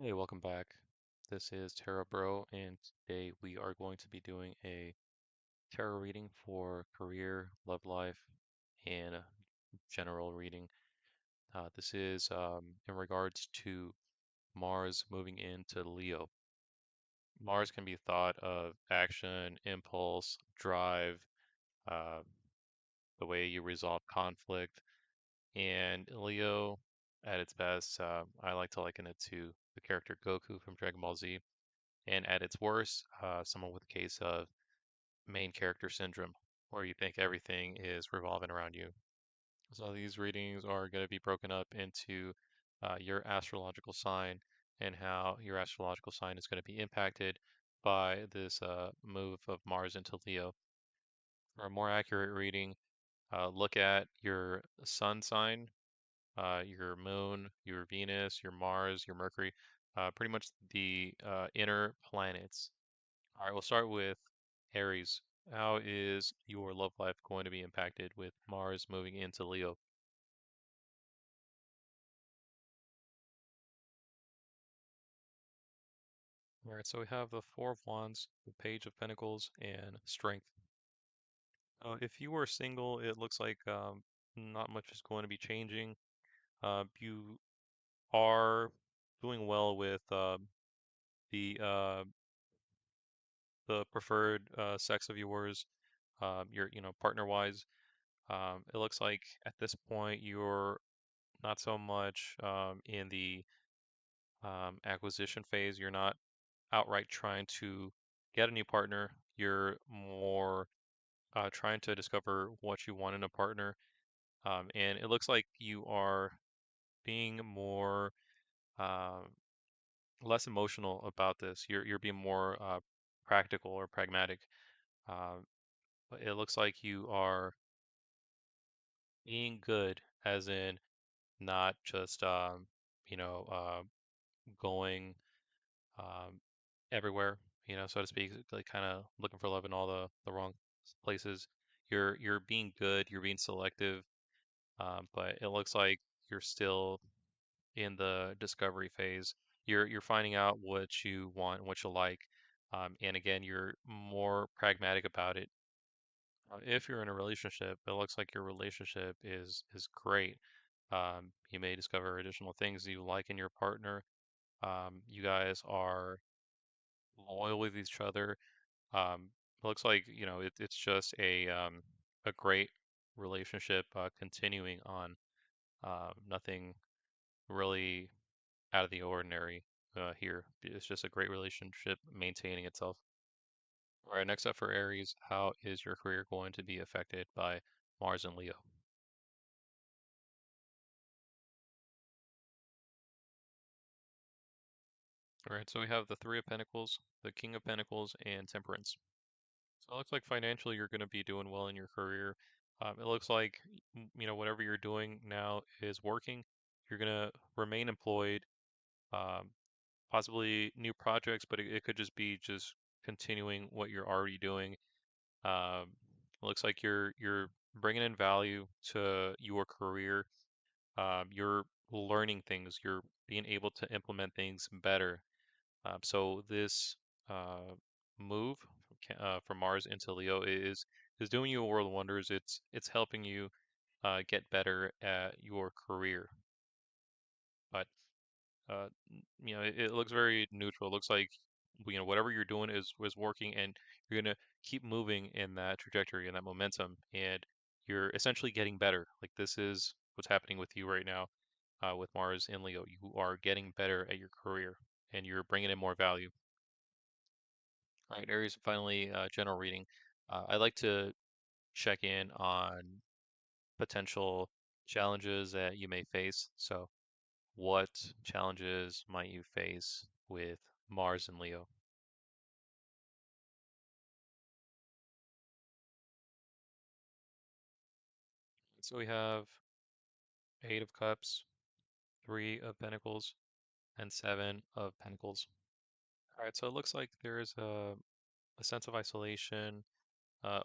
Hey, welcome back. This is Tarot Bro, and today we are going to be doing a tarot reading for career, love life, and a general reading. This is in regards to Mars moving into Leo. Mars can be thought of action, impulse, drive, uh, the way you resolve conflict, and Leo at its best, I like to liken it to the character Goku from Dragon Ball Z. And at its worst, someone with a case of main character syndrome, where you think everything is revolving around you. So these readings are going to be broken up into your astrological sign and how your astrological sign is going to be impacted by this move of Mars into Leo. For a more accurate reading, look at your sun sign, your moon, your Venus, your Mars, your Mercury, pretty much the inner planets. All right, we'll start with Aries. How is your love life going to be impacted with Mars moving into Leo? All right, so we have the Four of Wands, the Page of Pentacles, and Strength. If you are single, it looks like not much is going to be changing. You are doing well with the uh, the preferred sex of yours, your partner-wise. It looks like at this point you're not so much in the acquisition phase. You're not outright trying to get a new partner. You're more trying to discover what you want in a partner. And it looks like you are being more um, less emotional about this. You're being more practical or pragmatic. Um, but it looks like you are being good, as in not just you know uh, going um, everywhere, so to speak, like kind of looking for love in all the wrong places. You're being good, you're being selective, but it looks like you're still in the discovery phase. You're finding out what you want and what you like, and again, you're more pragmatic about it. If you're in a relationship, it looks like your relationship is great. You may discover additional things you like in your partner. You guys are loyal with each other. It looks like, it's just a great relationship continuing on. Nothing really out of the ordinary here. It's just a great relationship maintaining itself. All right, next up for Aries, how is your career going to be affected by Mars and Leo? All right, so we have the Three of Pentacles, the King of Pentacles, and Temperance. So it looks like financially you're going to be doing well in your career. It looks like whatever you're doing now is working. You're going to remain employed, um, possibly new projects, but it could just be just continuing what you're already doing. It looks like you're bringing in value to your career. You're learning things. You're being able to implement things better. So this uh, move from Mars into Leo is doing you a world of wonders. It's helping you get better at your career. But it looks very neutral. It looks like whatever you're doing is working, and you're gonna keep moving in that trajectory and that momentum, and you're essentially getting better. Like this is what's happening with you right now with Mars in Leo. You are getting better at your career, and you're bringing in more value. All right, Aries, finally, general reading. I'd like to check in on potential challenges that you may face. So, what challenges might you face with Mars and Leo? So we have Eight of Cups, Three of Pentacles, and Seven of Pentacles. All right, so it looks like there is a sense of isolation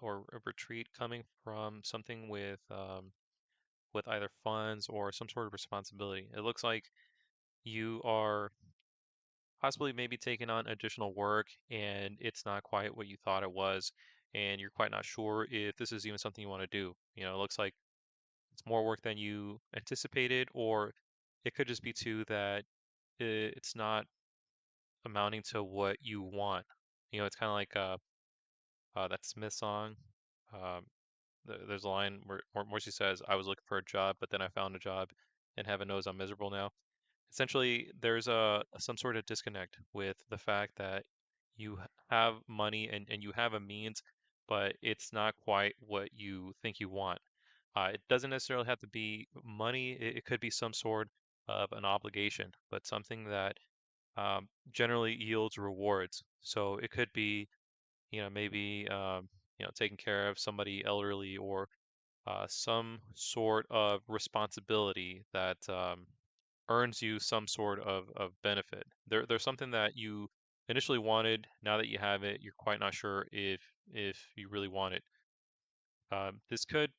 or a retreat coming from something with either funds or some sort of responsibility. It looks like you are possibly maybe taking on additional work and it's not quite what you thought it was, and you're quite not sure if this is even something you want to do. It looks like it's more work than you anticipated, or it could just be too that it's not amounting to what you want. It's kind of like that Smith song. Um, there's a line where she says, "I was looking for a job, but then I found a job, and heaven knows I'm miserable now." Essentially, there's some sort of disconnect with the fact that you have money and you have a means, but it's not quite what you think you want. It doesn't necessarily have to be money. It could be some sort of an obligation, but something that generally yields rewards. So it could be, maybe taking care of somebody elderly, or some sort of responsibility that earns you some sort of benefit. There's something that you initially wanted. Now that you have it, you're quite not sure if you really want it. This could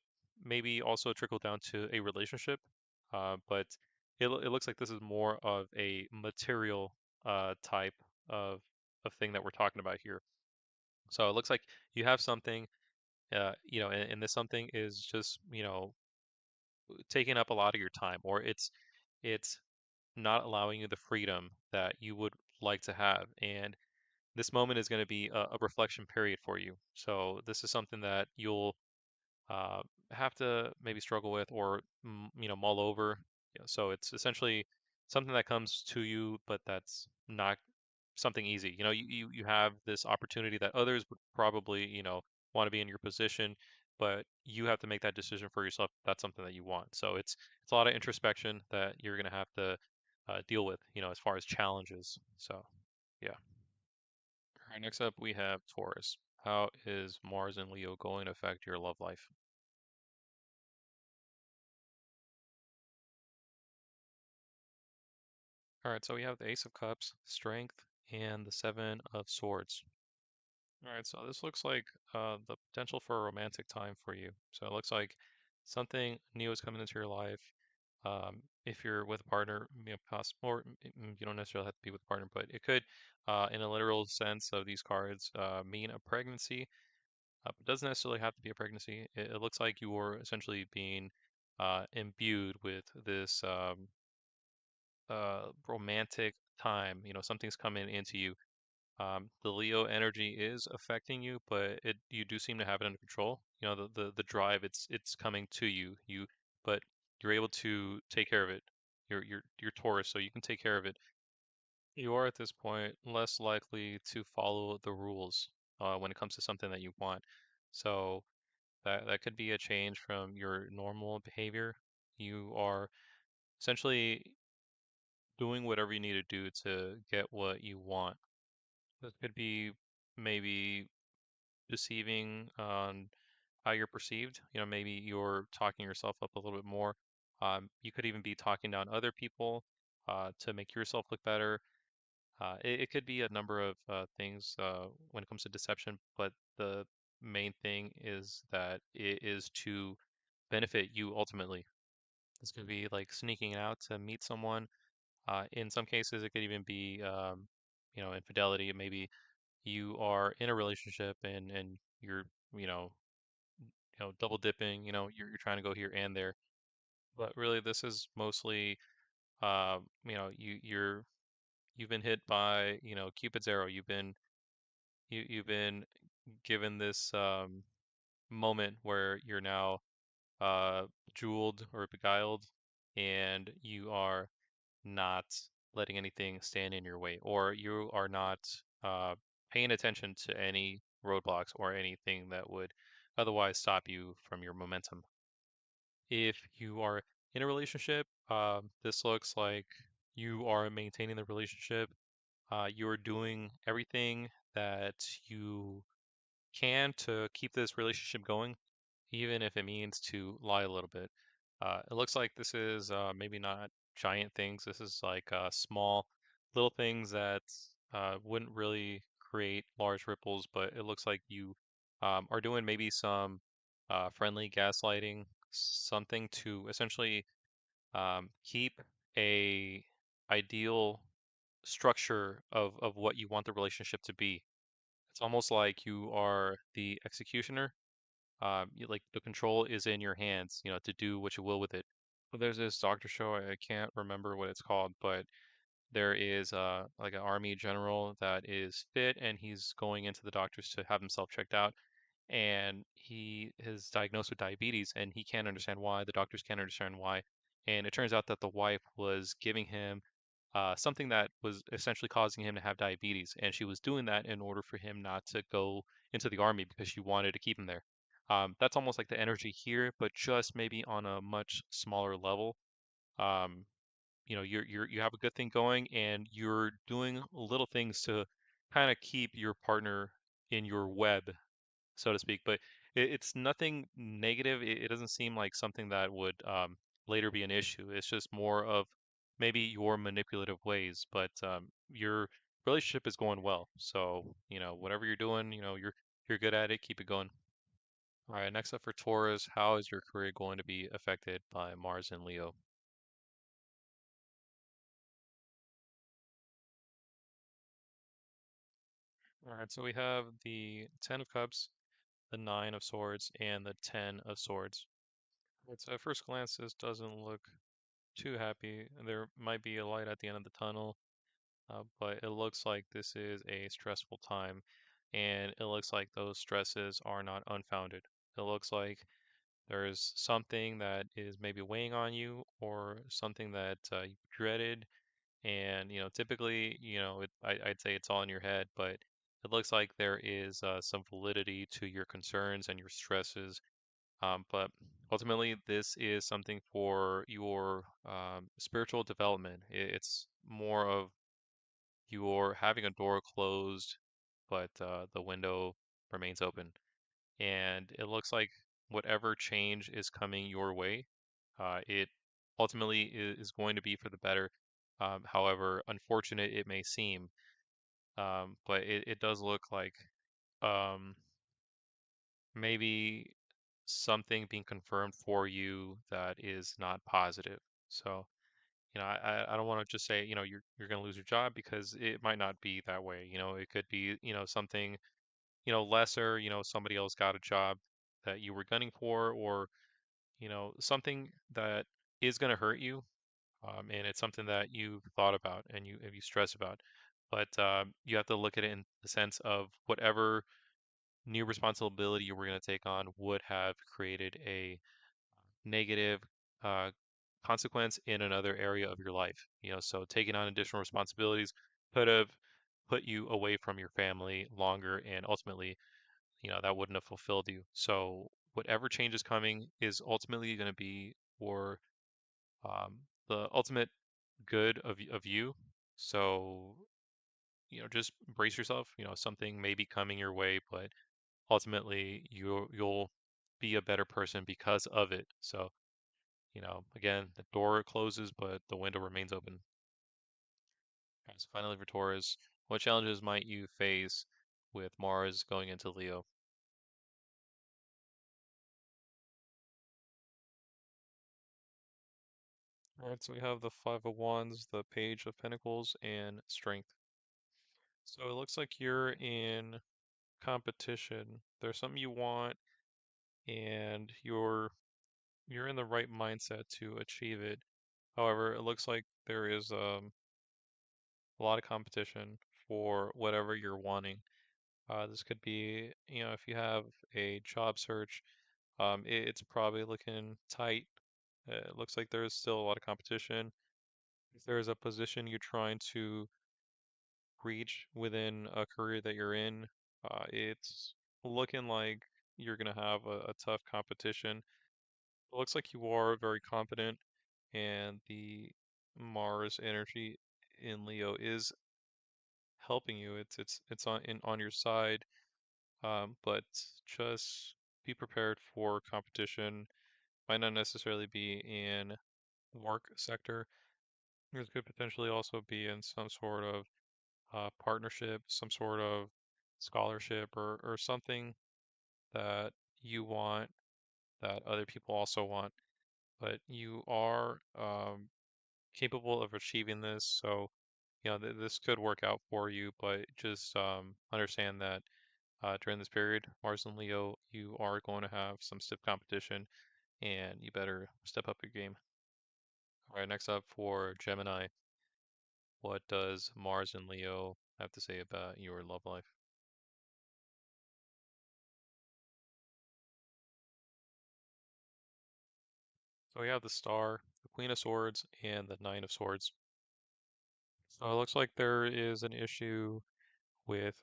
maybe also trickle down to a relationship, but it looks like this is more of a material type of thing that we're talking about here. So it looks like you have something, and this something is just, taking up a lot of your time, or it's not allowing you the freedom that you would like to have. And this moment is going to be a reflection period for you. So this is something that you'll uh, have to maybe struggle with, or mull over. So it's essentially something that comes to you, but that's not something easy. You have this opportunity that others would probably want to be in your position, but you have to make that decision for yourself. That's something that you want. So it's a lot of introspection that you're gonna have to deal with, as far as challenges. So yeah. All right, next up we have Taurus. How is Mars and Leo going to affect your love life? All right, so we have the Ace of Cups, Strength, and the Seven of Swords. All right, so this looks like the potential for a romantic time for you. So it looks like something new is coming into your life. If you're with a partner, or you don't necessarily have to be with a partner, but it could, in a literal sense of these cards, mean a pregnancy. It doesn't necessarily have to be a pregnancy. It looks like you're essentially being imbued with this romantic time. Something's coming into you. The Leo energy is affecting you, but you do seem to have it under control. The drive, it's coming to you. But you're able to take care of it. You're Taurus, so you can take care of it. You are at this point less likely to follow the rules when it comes to something that you want. So that could be a change from your normal behavior. You are essentially doing whatever you need to do to get what you want. This could be maybe deceiving on how you're perceived. Maybe you're talking yourself up a little bit more. You could even be talking down other people to make yourself look better. It could be a number of things when it comes to deception, but the main thing is that it is to benefit you ultimately. This could be like sneaking out to meet someone. In some cases, it could even be, infidelity. Maybe you are in a relationship and you're, you know, double dipping. You're trying to go here and there. But really, this is mostly, you've been hit by, Cupid's arrow. You've been given this moment where you're now uh, jeweled or beguiled, and you are not letting anything stand in your way, or you are not paying attention to any roadblocks or anything that would otherwise stop you from your momentum. If you are in a relationship, this looks like you are maintaining the relationship. You're doing everything that you can to keep this relationship going, even if it means to lie a little bit. It looks like this is maybe not giant things. This is like small little things that wouldn't really create large ripples, but it looks like you are doing maybe some friendly gaslighting, something to essentially keep a ideal structure of what you want the relationship to be. It's almost like you are the executioner. Like the control is in your hands, to do what you will with it. But there's this doctor show, I can't remember what it's called, but there is like an army general that is fit and he's going into the doctors to have himself checked out, and he is diagnosed with diabetes and he can't understand why. The doctors can't understand why. And it turns out that the wife was giving him something that was essentially causing him to have diabetes. And she was doing that in order for him not to go into the army because she wanted to keep him there. That's almost like the energy here, but just maybe on a much smaller level. Um, you have a good thing going and you're doing little things to kind of keep your partner in your web, so to speak. But it's nothing negative. It doesn't seem like something that would later be an issue. It's just more of maybe your manipulative ways, but your relationship is going well. So, whatever you're doing, you're good at it. Keep it going. All right, next up for Taurus, how is your career going to be affected by Mars and Leo? All right, so we have the Ten of Cups, the Nine of Swords, and the Ten of Swords. So at first glance, this doesn't look too happy. There might be a light at the end of the tunnel, but it looks like this is a stressful time, and it looks like those stresses are not unfounded. It looks like there is something that is maybe weighing on you, or something that you dreaded, and typically, I'd say it's all in your head, but it looks like there is some validity to your concerns and your stresses, but ultimately, this is something for your spiritual development. It's more of your having a door closed, but the window remains open. And it looks like whatever change is coming your way, it ultimately is going to be for the better. However unfortunate it may seem, but it does look like um, maybe something being confirmed for you that is not positive. So, I don't want to just say, you're going to lose your job, because it might not be that way. It could be, something, lesser, somebody else got a job that you were gunning for, or, something that is going to hurt you. And it's something that you've thought about and you stress about. But you have to look at it in the sense of whatever new responsibility you were going to take on would have created a negative uh, consequence in another area of your life. So taking on additional responsibilities could have put you away from your family longer, and ultimately, that wouldn't have fulfilled you. So whatever change is coming is ultimately going to be for the ultimate good of you. So, just brace yourself. Something may be coming your way, but ultimately you'll be a better person because of it. So, again, the door closes, but the window remains open. Okay, so finally for Taurus, what challenges might you face with Mars going into Leo? All right, so we have the Five of Wands, the Page of Pentacles, and Strength. So it looks like you're in competition. There's something you want, and you're in the right mindset to achieve it. However, it looks like there is a lot of competition for whatever you're wanting. This could be, if you have a job search, it's probably looking tight. It looks like there's still a lot of competition. If there's a position you're trying to reach within a career that you're in, it's looking like you're going to have a tough competition. It looks like you are very confident, and the Mars energy in Leo is helping you. It's on your side, but just be prepared for competition. Might not necessarily be in work sector. This could potentially also be in some sort of partnership, some sort of scholarship, or something that you want that other people also want. But you are capable of achieving this. So this could work out for you, but just understand that during this period, Mars and Leo, you are going to have some stiff competition, and you better step up your game. All right, next up for Gemini, what does Mars and Leo have to say about your love life? So we have the Star, the Queen of Swords, and the Nine of Swords. So it looks like there is an issue with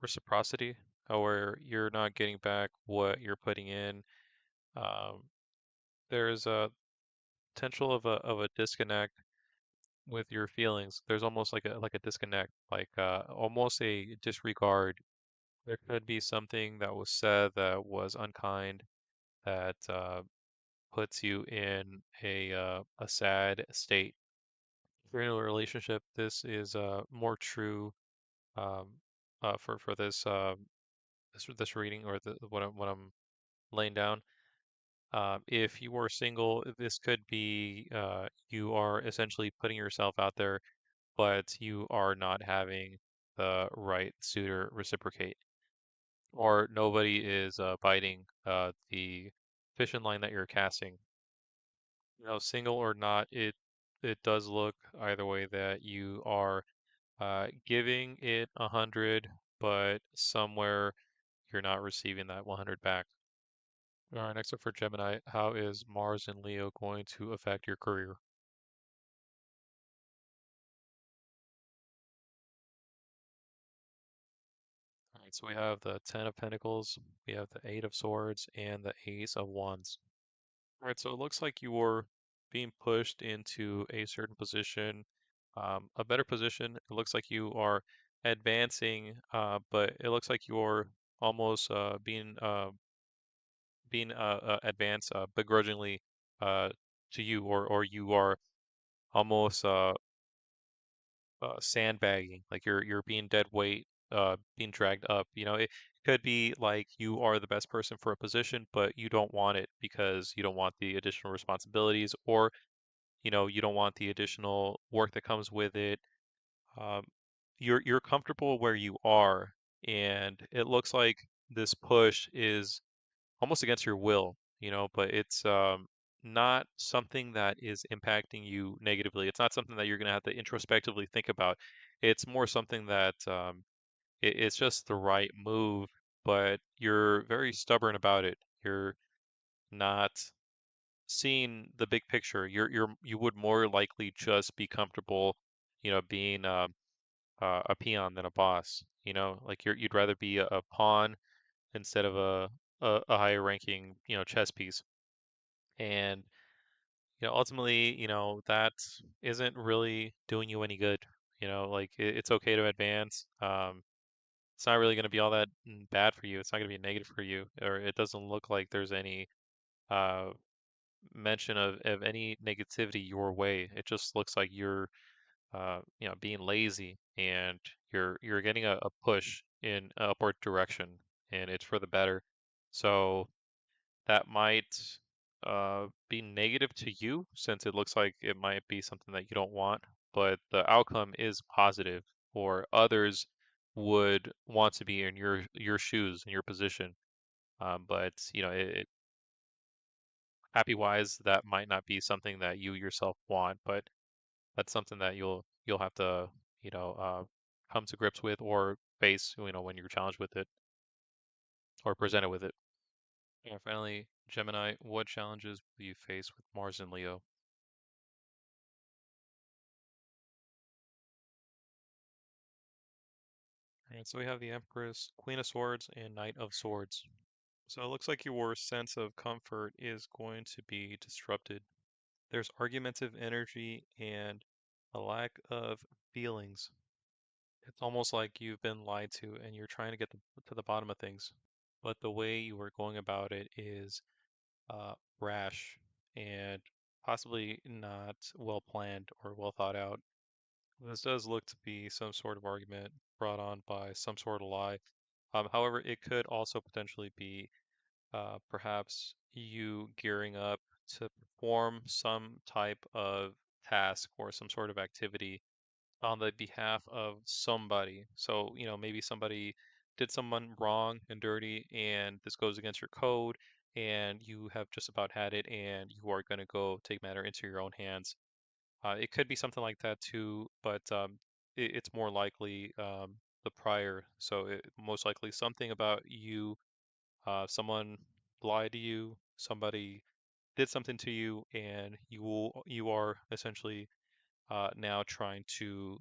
reciprocity, where you're not getting back what you're putting in. Um, there's a potential of a disconnect with your feelings. There's almost like a disconnect, like almost a disregard. There could be something that was said that was unkind that puts you in a sad state. If you're in a relationship, this is more true um, for this reading or what I'm laying down. If you are single, this could be you are essentially putting yourself out there, but you are not having the right suitor reciprocate, or nobody is biting the fishing line that you're casting. Single or not, it does look either way that you are giving it 100, but somewhere you're not receiving that 100 back. All right, next up for Gemini, how is Mars and Leo going to affect your career? All right, so we have the Ten of Pentacles, we have the Eight of Swords, and the Ace of Wands. All right, so it looks like you're being pushed into a certain position, a better position. It looks like you are advancing, but it looks like you're almost being advanced begrudgingly uh, to you, or you are almost sandbagging, like you're being dead weight, being dragged up. It could be like you are the best person for a position, but you don't want it because you don't want the additional responsibilities, or you don't want the additional work that comes with it. Um, you're comfortable where you are, and it looks like this push is almost against your will, but it's not something that is impacting you negatively. It's not something that you're going to have to introspectively think about. It's more something that it's just the right move, but you're very stubborn about it. You're not seeing the big picture. You would more likely just be comfortable, being a peon than a boss. Like you'd rather be a pawn instead of a higher ranking, chess piece. And ultimately, that isn't really doing you any good. Like it's okay to advance. It's not really going to be all that bad for you. It's not going to be negative for you, or it doesn't look like there's any uh, mention of any negativity your way. It just looks like you're being lazy, and you're getting a push in an upward direction, and it's for the better. So that might be negative to you, since it looks like it might be something that you don't want, but the outcome is positive, or others would want to be in your shoes, in your position. But happy wise, that might not be something that you yourself want, but that's something that you'll have to come to grips with, or face when you're challenged with it or presented with it. And finally, Gemini, what challenges will you face with Mars and Leo? And so we have the Empress, Queen of Swords, and Knight of Swords. So it looks like your sense of comfort is going to be disrupted. There's argumentative energy and a lack of feelings. It's almost like you've been lied to and you're trying to get to the bottom of things. But the way you are going about it is rash and possibly not well planned or well thought out. This does look to be some sort of argument brought on by some sort of lie. However, it could also potentially be perhaps you gearing up to perform some type of task or some sort of activity, on the behalf of somebody. So, maybe somebody did someone wrong and dirty, and this goes against your code, and you have just about had it, and you are going to go take matter into your own hands. It could be something like that too, but it's more likely the prior. So, most likely something about you, someone lied to you, somebody did something to you, and you are essentially now trying to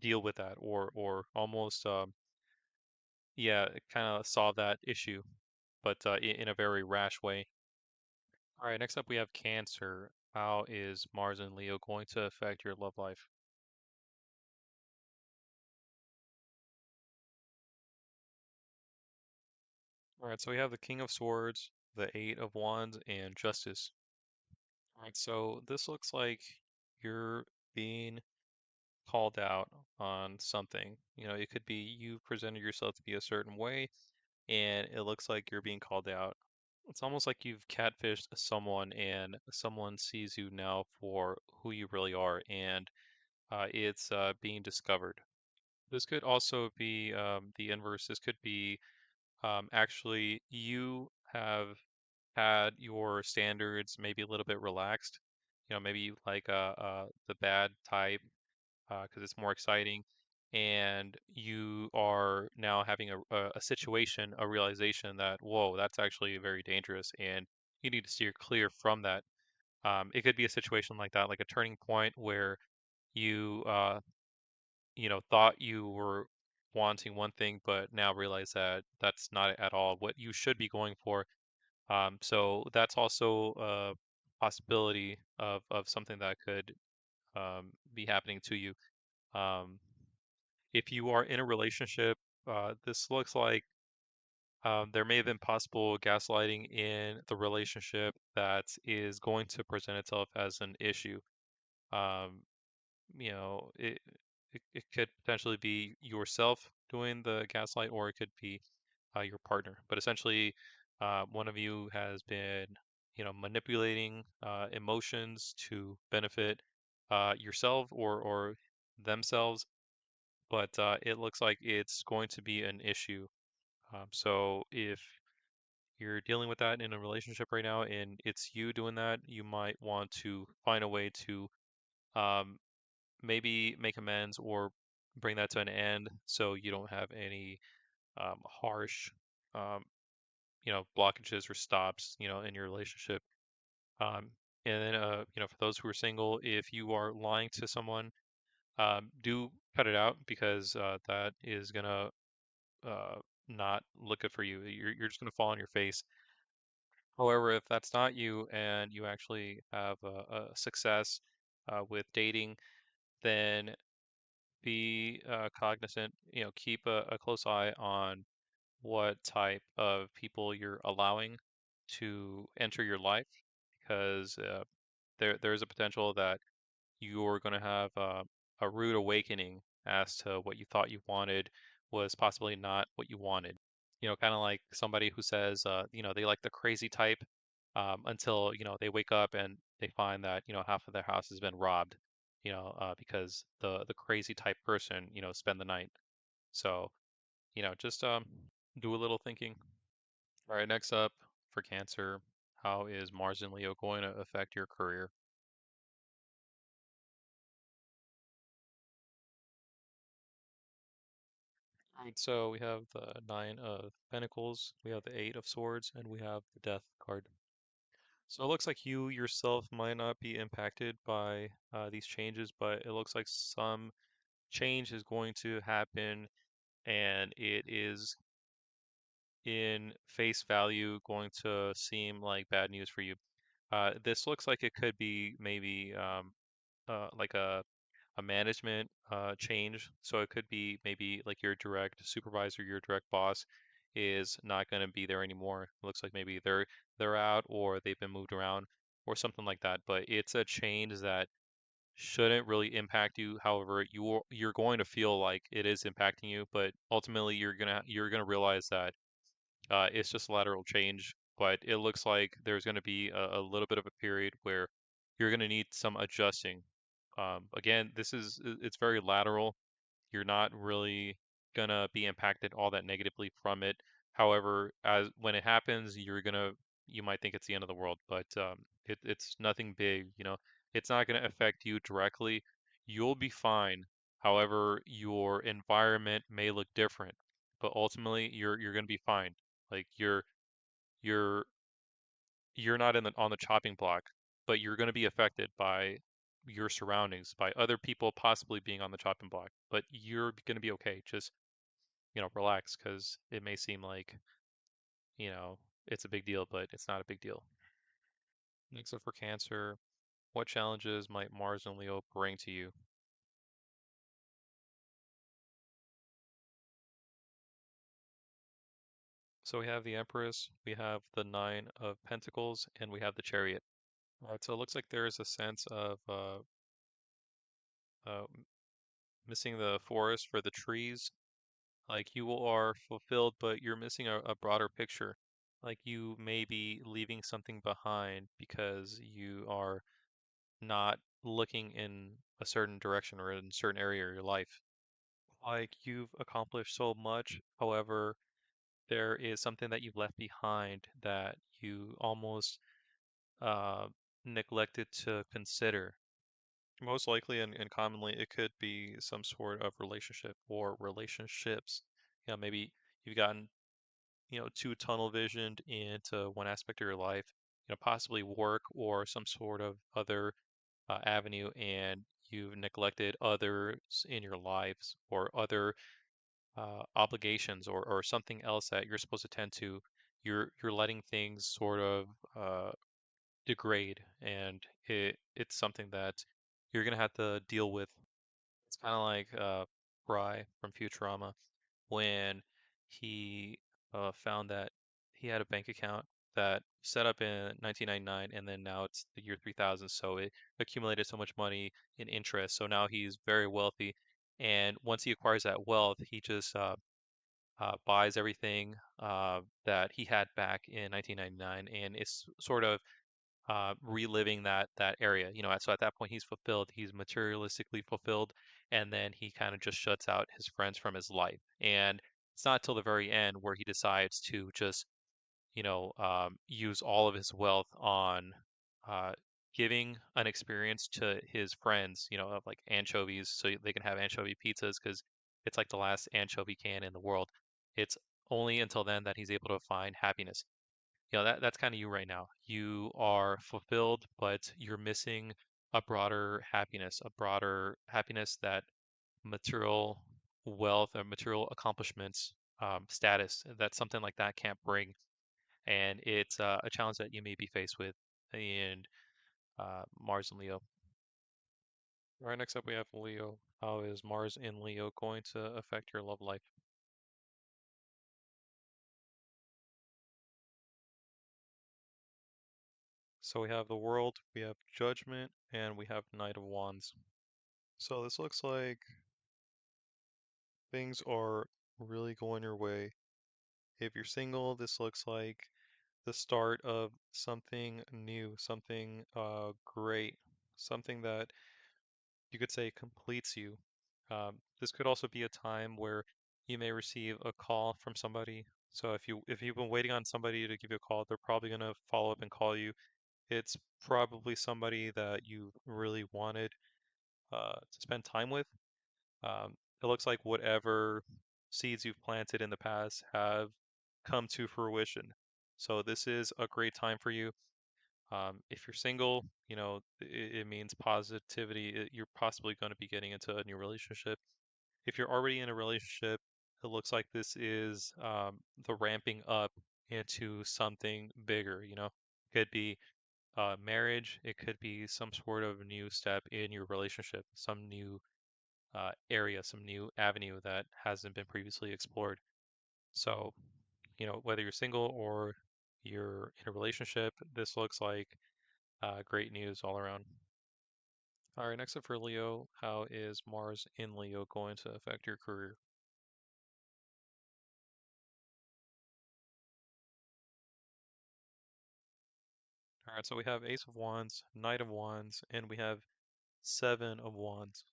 deal with that, or almost yeah, kind of solve that issue, but in a very rash way. All right, next up we have Cancer. How is Mars and Leo going to affect your love life? All right, so we have the King of Swords, the Eight of Wands, and Justice. All right, so this looks like you're being called out on something. It could be you presented yourself to be a certain way, and it looks like you're being called out. It's almost like you've catfished someone and someone sees you now for who you really are, and it's being discovered. This could also be the inverse. This could be actually you have had your standards maybe a little bit relaxed. Maybe you like the bad type because it's more exciting, and you are now having a situation, a realization that, whoa, that's actually very dangerous, and you need to steer clear from that. It could be a situation like that, like a turning point where you, thought you were wanting one thing, but now realize that that's not at all what you should be going for. So that's also a possibility of something that could be happening to you. Um, if you are in a relationship, this looks like there may have been possible gaslighting in the relationship that is going to present itself as an issue. Um, it could potentially be yourself doing the gaslight, or it could be your partner. But essentially, one of you has been, manipulating emotions to benefit yourself or themselves, but it looks like it's going to be an issue. So if you're dealing with that in a relationship right now and it's you doing that, you might want to find a way to um, maybe make amends or bring that to an end so you don't have any harsh, um, blockages or stops, in your relationship. Um, and then, for those who are single, if you are lying to someone, do cut it out because that is gonna uh, not look good for you. You're just going to fall on your face. However, if that's not you and you actually have a success with dating, then be cognizant, keep a close eye on what type of people you're allowing to enter your life because there's a potential that you're going to have a rude awakening as to what you thought you wanted was possibly not what you wanted. Kind of like somebody who says, they like the crazy type until, they wake up and they find that, half of their house has been robbed, because the crazy type person, spend the night. So, just do a little thinking. All right, next up for Cancer, how is Mars and Leo going to affect your career? Right, so we have the Nine of Pentacles, we have the Eight of Swords, and we have the Death card. So it looks like you yourself might not be impacted by these changes, but it looks like some change is going to happen, and it is in face value going to seem like bad news for you. This looks like it could be maybe like a management change. So it could be maybe like your direct supervisor, your direct boss is not going to be there anymore. It looks like maybe they're out or they've been moved around or something like that. But it's a change that shouldn't really impact you. However, you're going to feel like it is impacting you, but ultimately you're gonna realize that it's just a lateral change. But it looks like there's going to be a little bit of a period where you're going to need some adjusting. Again, it's very lateral. You're not really gonna be impacted all that negatively from it. However, as when it happens, you might think it's the end of the world, but it's nothing big, you know. It's not gonna affect you directly. You'll be fine. However, your environment may look different, but ultimately you're gonna be fine. Like you're you're not in the on the chopping block, but you're going to be affected by your surroundings, by other people possibly being on the chopping block. But you're going to be okay. Just, relax because it may seem like, it's a big deal, but it's not a big deal. Next up for Cancer, what challenges might Mars and Leo bring to you? So we have the Empress, we have the Nine of Pentacles, and we have the Chariot. All right, so it looks like there is a sense of uh, missing the forest for the trees. Like you are fulfilled, but you're missing a broader picture. Like you may be leaving something behind because you are not looking in a certain direction or in a certain area of your life. Like you've accomplished so much, however, there is something that you've left behind that you almost uh, neglected to consider. Most likely and commonly, it could be some sort of relationship or relationships. Maybe you've gotten too tunnel visioned into one aspect of your life, possibly work or some sort of other avenue, and you've neglected others in your lives or other obligations or something else that you're supposed to tend to. You're letting things sort of degrade, and it's something that you're gonna have to deal with. It's kind of like Fry from Futurama when he found that he had a bank account that set up in 1999 and then now it's the year 3000, so it accumulated so much money in interest, so now he's very wealthy, and once he acquires that wealth he just buys everything that he had back in 1999, and it's sort of reliving that area. So at that point he's fulfilled, he's materialistically fulfilled, and then he kind of just shuts out his friends from his life. And it's not till the very end where he decides to just, use all of his wealth on uh, giving an experience to his friends, of like anchovies, so they can have anchovy pizzas because it's like the last anchovy can in the world. It's only until then that he's able to find happiness. That's kind of you right now. You are fulfilled, but you're missing a broader happiness that material wealth or material accomplishments, status, that something like that can't bring. And it's a challenge that you may be faced with in Mars and Leo. All right, next up we have Leo. How is Mars in Leo going to affect your love life? So we have the World, we have Judgment, and we have Knight of Wands. So this looks like things are really going your way. If you're single, this looks like the start of something new, something great, something that you could say completes you. This could also be a time where you may receive a call from somebody. So if you've been waiting on somebody to give you a call, they're probably going to follow up and call you. It's probably somebody that you really wanted to spend time with. It looks like whatever seeds you've planted in the past have come to fruition. So this is a great time for you. If you're single, it means positivity. You're possibly going to be getting into a new relationship. If you're already in a relationship, it looks like this is the ramping up into something bigger. Could be marriage. It could be some sort of new step in your relationship, some new area, some new avenue that hasn't been previously explored. So, whether you're single or you're in a relationship, this looks like great news all around. All right, next up for Leo, how is Mars in Leo going to affect your career? All right, so we have Ace of Wands, Knight of Wands, and we have Seven of Wands.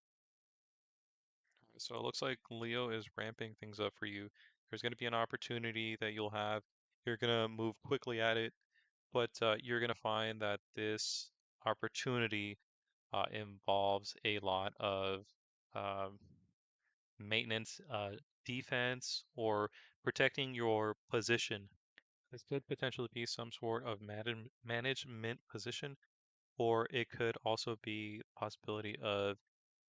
So it looks like Leo is ramping things up for you. There's going to be an opportunity that you'll have. You're going to move quickly at it, but you're going to find that this opportunity involves a lot of um, maintenance, defense, or protecting your position. This could potentially be some sort of management position, or it could also be the possibility of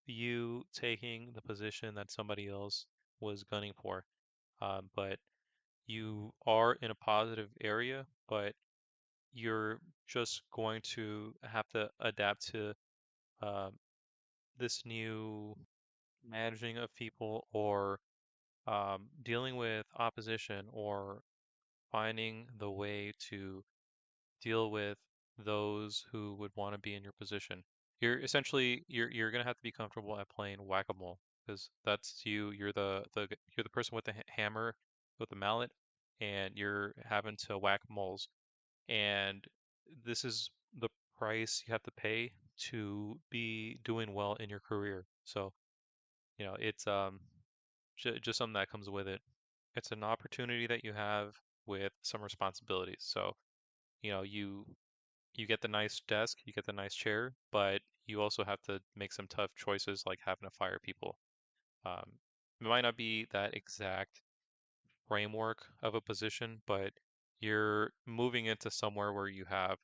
you taking the position that somebody else was gunning for. But you are in a positive area, but you're just going to have to adapt to um, this new managing of people or dealing with opposition or finding the way to deal with those who would want to be in your position. You're gonna have to be comfortable at playing whack-a-mole because that's you. You're the person with the hammer with the mallet, and you're having to whack moles. And this is the price you have to pay to be doing well in your career. So, it's just something that comes with it. It's an opportunity that you have with some responsibilities. So, you get the nice desk, you get the nice chair, but you also have to make some tough choices like having to fire people. Um, it might not be that exact framework of a position, but you're moving into somewhere where you have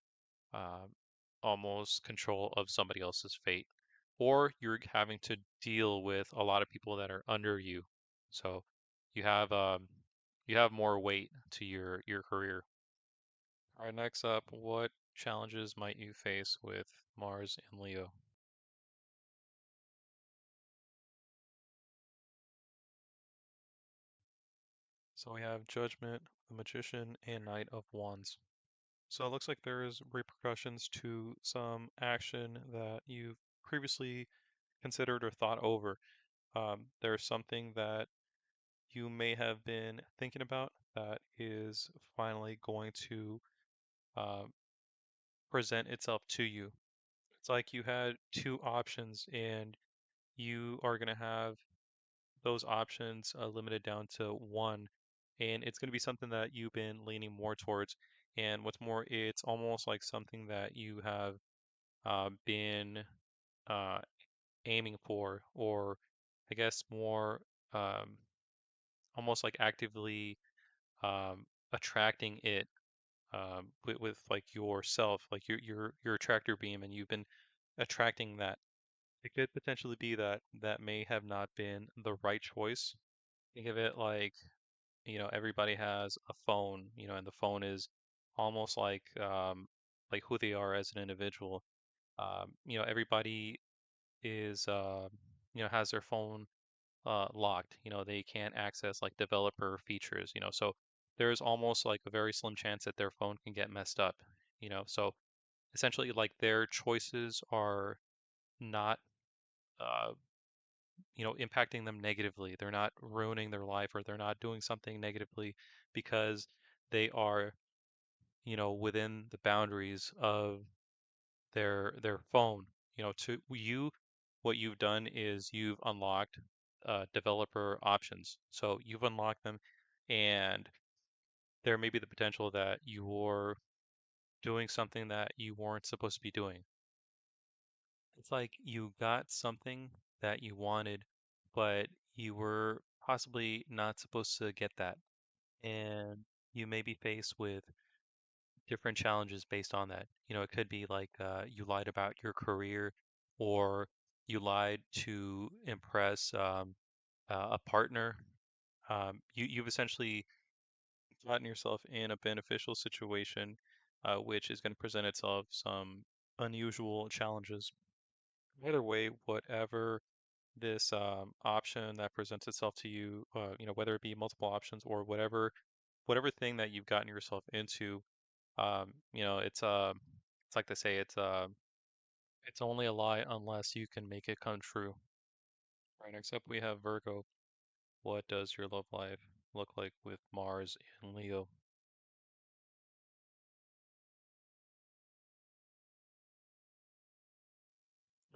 um, almost control of somebody else's fate, or you're having to deal with a lot of people that are under you. So you have um, you have more weight to your career. All right, next up, what challenges might you face with Mars and Leo? So we have Judgment, the Magician, and Knight of Wands. So it looks like there is repercussions to some action that you've previously considered or thought over. There's something that you may have been thinking about that is finally going to um, present itself to you. It's like you had two options, and you are going to have those options limited down to one. And it's going to be something that you've been leaning more towards. And what's more, it's almost like something that you have been uh, aiming for, or I guess more um, almost like actively attracting it with like yourself, like your attractor beam, and you've been attracting that. It could potentially be that that may have not been the right choice. Think of it like, everybody has a phone, and the phone is almost like who they are as an individual. Everybody is has their phone locked. They can't access like developer features, so there's almost like a very slim chance that their phone can get messed up, so essentially like their choices are not uh, impacting them negatively. They're not ruining their life, or they're not doing something negatively because they are, within the boundaries of their phone. To you, what you've done is you've unlocked developer options. So you've unlocked them, and there may be the potential that you're doing something that you weren't supposed to be doing. It's like you got something that you wanted, but you were possibly not supposed to get that. And you may be faced with different challenges based on that. It could be like you lied about your career, or you lied to impress a partner. You've essentially gotten yourself in a beneficial situation, which is going to present itself some unusual challenges. Either way, whatever this option that presents itself to you, whether it be multiple options or whatever thing that you've gotten yourself into, it's like they say, it's only a lie unless you can make it come true. Right, next up we have Virgo. What does your love life look like with Mars and Leo?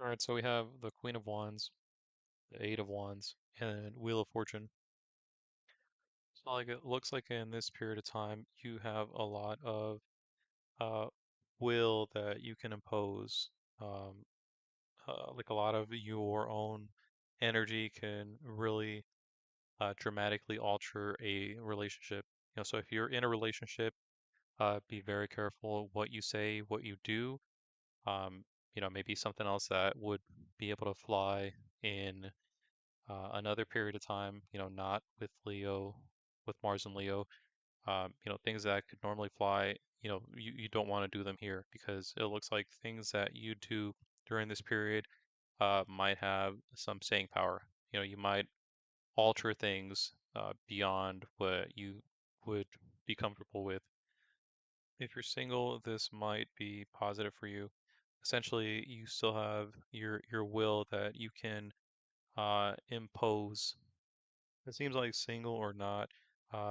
All right, so we have the Queen of Wands, the Eight of Wands, and Wheel of Fortune. So like it looks like in this period of time, you have a lot of uh, will that you can impose. Um, like a lot of your own energy can really dramatically alter a relationship. So if you're in a relationship, be very careful what you say, what you do. Um, maybe something else that would be able to fly in another period of time, not with Leo, with Mars and Leo, things that could normally fly, you don't want to do them here because it looks like things that you do during this period might have some staying power. You might alter things beyond what you would be comfortable with. If you're single, this might be positive for you. Essentially, you still have your will that you can impose. It seems like single or not,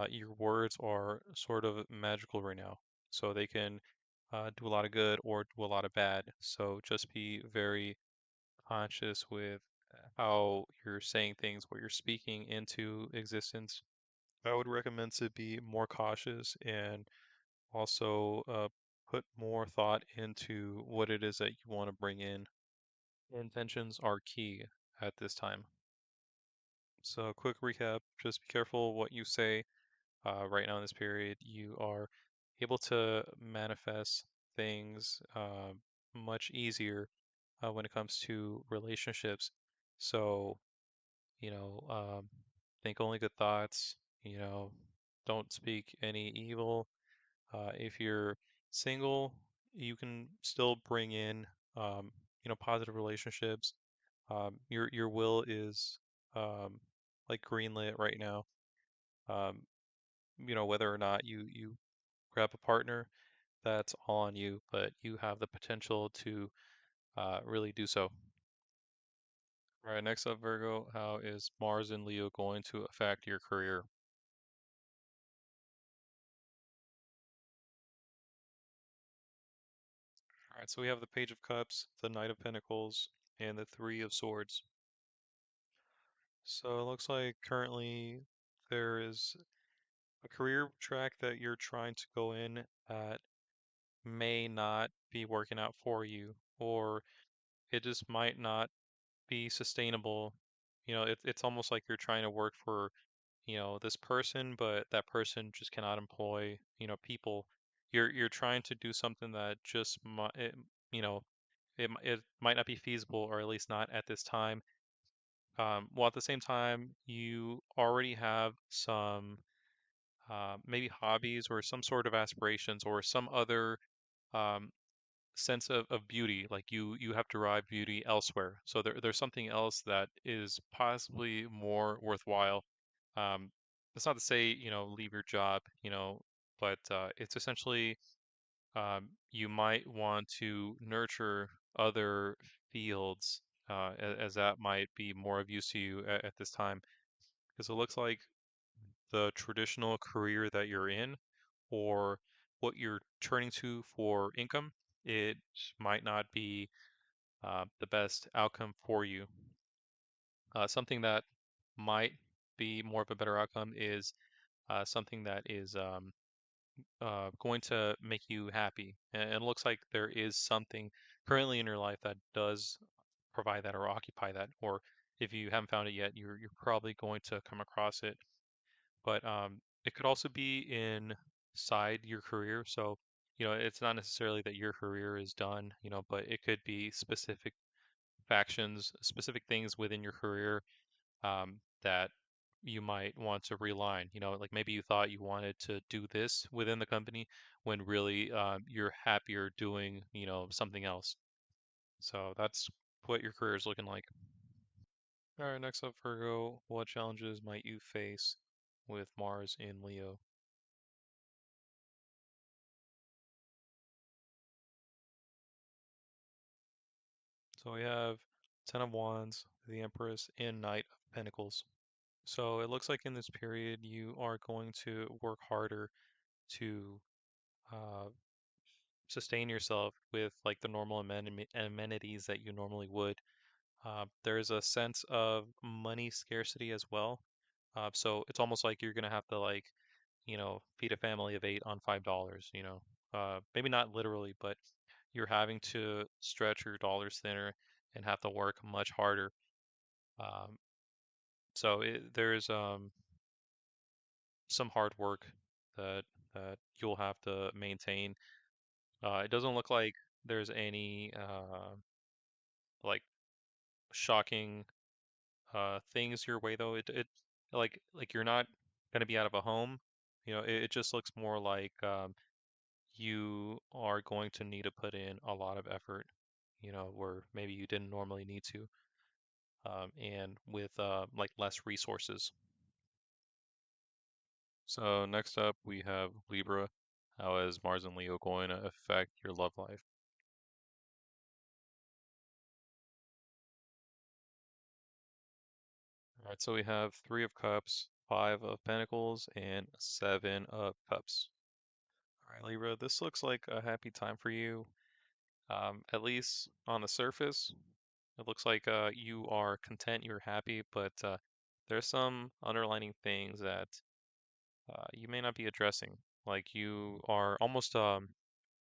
your words are sort of magical right now. So they can do a lot of good or do a lot of bad. So just be very conscious with how you're saying things, what you're speaking into existence. I would recommend to be more cautious and also put more thought into what it is that you want to bring in. Intentions are key at this time. So, quick recap, just be careful what you say. Right now in this period, you are able to manifest things much easier when it comes to relationships. So, you know, um, think only good thoughts, don't speak any evil. If you're single, you can still bring in, positive relationships. Your will is like greenlit right now. Um, whether or not you grab a partner, that's all on you, but you have the potential to really do so. All right, next up, Virgo, how is Mars and Leo going to affect your career? All right, so we have the Page of Cups, the Knight of Pentacles, and the Three of Swords. So it looks like currently there is a career track that you're trying to go in that may not be working out for you, or it just might not be sustainable. It's almost like you're trying to work for, this person, but that person just cannot employ, people. You're trying to do something that just might, you know, it might not be feasible, or at least not at this time. While at the same time, you already have some maybe hobbies or some sort of aspirations or some other um, sense of beauty. Like you have derived beauty elsewhere. So there's something else that is possibly more worthwhile. Um, that's not to say, leave your job, but it's essentially you might want to nurture other fields as that might be more of use to you at this time. Because it looks like the traditional career that you're in or what you're turning to for income, it might not be the best outcome for you. Something that might be more of a better outcome is something that is going to make you happy. And it looks like there is something currently in your life that does provide that or occupy that. Or if you haven't found it yet, you're probably going to come across it. But it could also be inside your career. So, it's not necessarily that your career is done, but it could be specific factions, specific things within your career that you might want to realign. Like maybe you thought you wanted to do this within the company when really you're happier doing, something else. So that's what your career is looking like. All right, next up, Virgo, what challenges might you face with Mars in Leo? So we have Ten of Wands, the Empress, and Knight of Pentacles. So it looks like in this period you are going to work harder to uh, sustain yourself with like the normal amenities that you normally would. There's a sense of money scarcity as well. So it's almost like you're gonna have to like, feed a family of eight on $5, maybe not literally, but you're having to stretch your dollars thinner and have to work much harder. Um, there's some hard work that you'll have to maintain. It doesn't look like there's any like shocking things your way though. It like you're not gonna be out of a home. It just looks more like you are going to need to put in a lot of effort, where maybe you didn't normally need to, and with like less resources. So next up we have Libra. How is Mars and Leo going to affect your love life? All right, so we have Three of Cups, Five of Pentacles, and Seven of Cups. All right, Libra, this looks like a happy time for you. At least on the surface, it looks like you are content, you're happy, but there's some underlining things that you may not be addressing. Like you are almost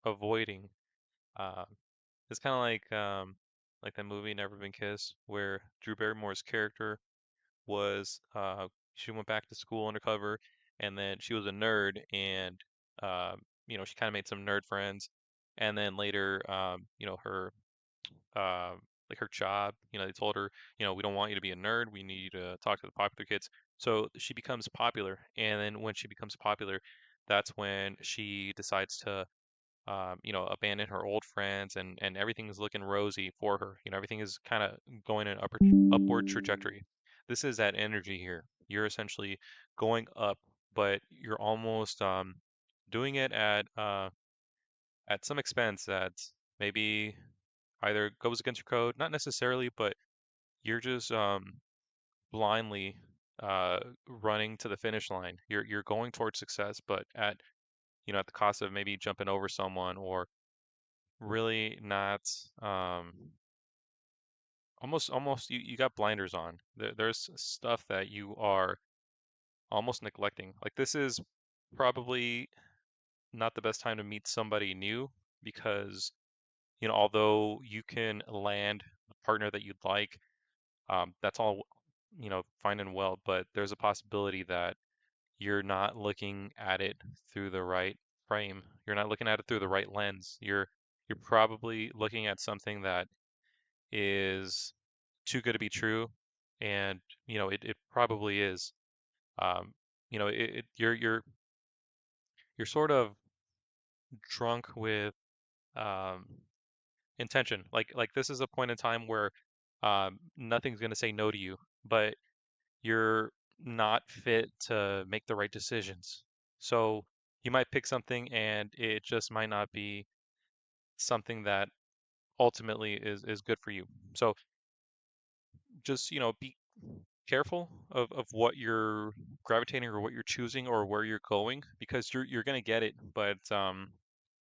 avoiding. Uh, it's kind of like that movie Never Been Kissed, where Drew Barrymore's character was she went back to school undercover, and then she was a nerd, and she kind of made some nerd friends, and then later, her like her job, they told her, we don't want you to be a nerd. We need you to talk to the popular kids. So she becomes popular, and then when she becomes popular, that's when she decides to abandon her old friends, and everything is looking rosy for her. Everything is kind of going in an upward trajectory. This is that energy here. You're essentially going up, but you're almost doing it at some expense that maybe either goes against your code, not necessarily, but you're just blindly running to the finish line. You're going towards success, but at the cost of maybe jumping over someone or really not almost you got blinders on. There's stuff that you are almost neglecting. Like this is probably not the best time to meet somebody new because although you can land a partner that you'd like, that's all fine and well, but there's a possibility that you're not looking at it through the right frame. You're not looking at it through the right lens. You're probably looking at something that is too good to be true, and it probably is. You're sort of drunk with um, intention. Like this is a point in time where nothing's going to say no to you, but you're not fit to make the right decisions. So you might pick something and it just might not be something that ultimately is good for you. So just, be careful of what you're gravitating or what you're choosing or where you're going because you're going to get it, but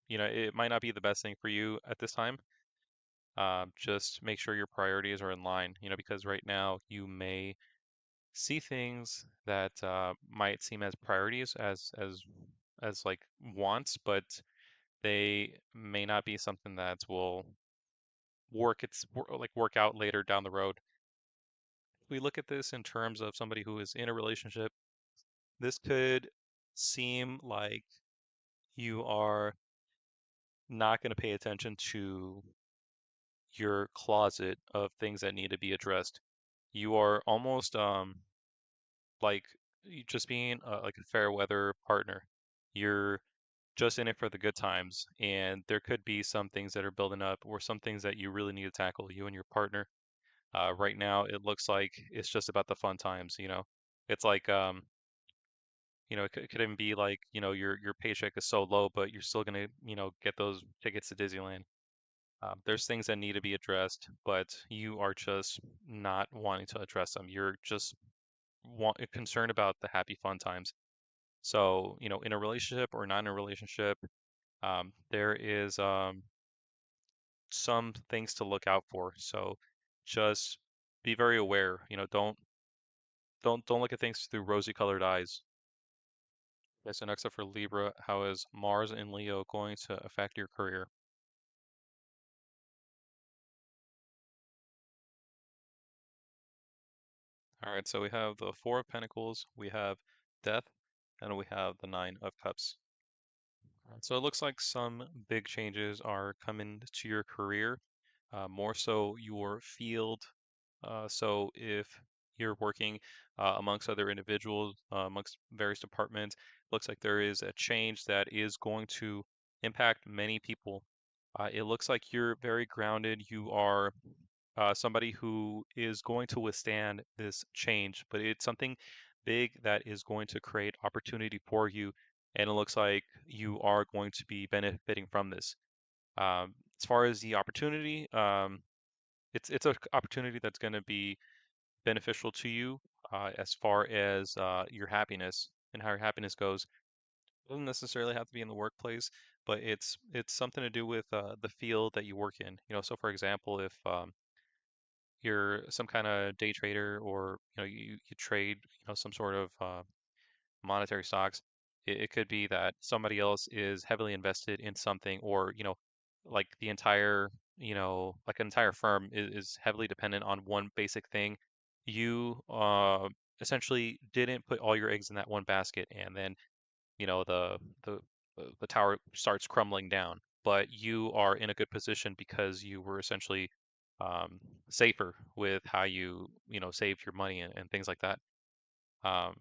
it might not be the best thing for you at this time. Just make sure your priorities are in line, because right now you may see things that might seem as priorities as like wants, but they may not be something that will work out later down the road. If we look at this in terms of somebody who is in a relationship, this could seem like you are not going to pay attention to your closet of things that need to be addressed. You are almost like just being like a fair weather partner. You're just in it for the good times, and there could be some things that are building up or some things that you really need to tackle, you and your partner. Right now, it looks like it's just about the fun times. It's like it could even be like, your paycheck is so low, but you're still gonna, get those tickets to Disneyland. There's things that need to be addressed, but you are just not wanting to address them. You're just concerned about the happy fun times. So, in a relationship or not in a relationship, There is some things to look out for. So just be very aware. Don't look at things through rosy-colored eyes. Okay, so next up for Libra, how is Mars in Leo going to affect your career? All right, so we have the Four of Pentacles, we have Death, and we have the Nine of Cups. So it looks like some big changes are coming to your career, more so your field. So if you're working amongst other individuals, amongst various departments, looks like there is a change that is going to impact many people. It looks like you're very grounded. You are somebody who is going to withstand this change, but it's something big that is going to create opportunity for you, and it looks like you are going to be benefiting from this. As far as the opportunity, it's an opportunity that's going to be beneficial to you as far as your happiness and how your happiness goes. It doesn't necessarily have to be in the workplace, but it's something to do with the field that you work in. So for example, if you're some kind of day trader or you trade some sort of monetary stocks, it could be that somebody else is heavily invested in something, or like the entire like an entire firm is heavily dependent on one basic thing. You essentially didn't put all your eggs in that one basket, and then the the tower starts crumbling down, but you are in a good position because you were essentially um, safer with how you saved your money and things like that. um,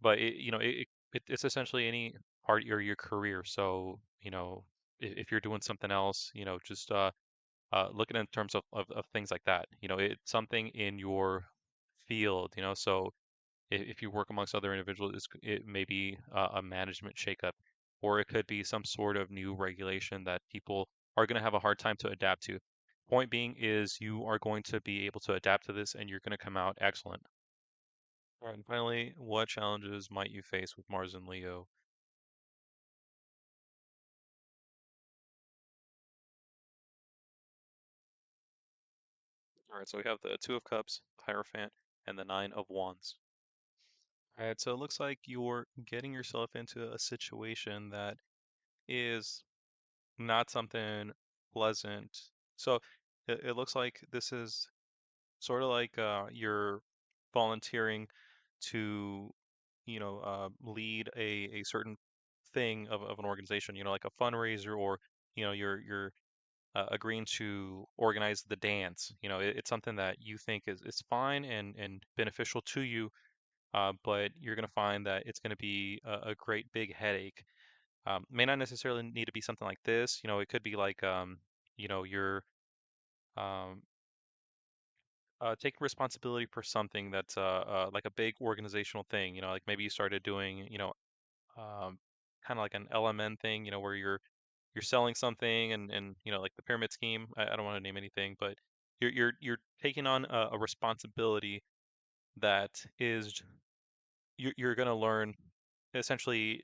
but it's essentially any part of your career. So if you're doing something else, just looking in terms of things like that. It's something in your field. So if you work amongst other individuals, it may be a management shakeup, or it could be some sort of new regulation that people are going to have a hard time to adapt to. Point being is you are going to be able to adapt to this, and you're going to come out excellent. All right, and finally, what challenges might you face with Mars and Leo? All right, so we have the Two of Cups, Hierophant, and the Nine of Wands. All right, so it looks like you're getting yourself into a situation that is not something pleasant. So it looks like this is sort of like you're volunteering to, lead a certain thing of an organization, like a fundraiser, or you're agreeing to organize the dance. It's something that you think is fine and beneficial to you, but you're going to find that it's going to be a great big headache. May not necessarily need to be something like this. It could be like, you're um, taking responsibility for something that's like a big organizational thing. Like maybe you started doing, um, kind of like an LMN thing, where you're selling something, and like the pyramid scheme. I don't want to name anything, but you're taking on a responsibility that is you're going to learn essentially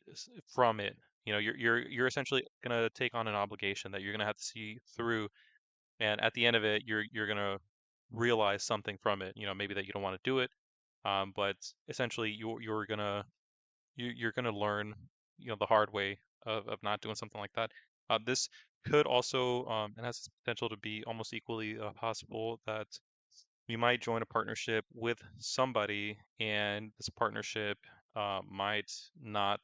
from it. You're essentially going to take on an obligation that you're going to have to see through, and at the end of it, you're going to realize something from it. Maybe that you don't want to do it, but essentially you're gonna learn the hard way of not doing something like that. This could also and has the potential to be almost equally possible that we might join a partnership with somebody, and this partnership might not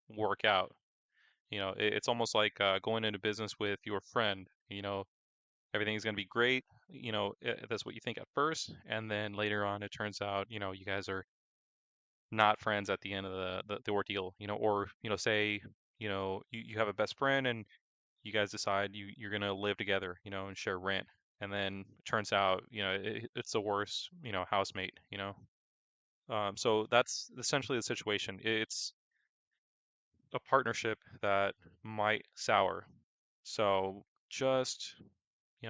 work out. It's almost like going into business with your friend. Everything's going to be great. That's what you think at first, and then later on, it turns out, you guys are not friends at the end of the ordeal. Or say you have a best friend, and you guys decide you're going to live together, and share rent, and then it turns out it's the worst housemate. So that's essentially the situation. It's a partnership that might sour. So just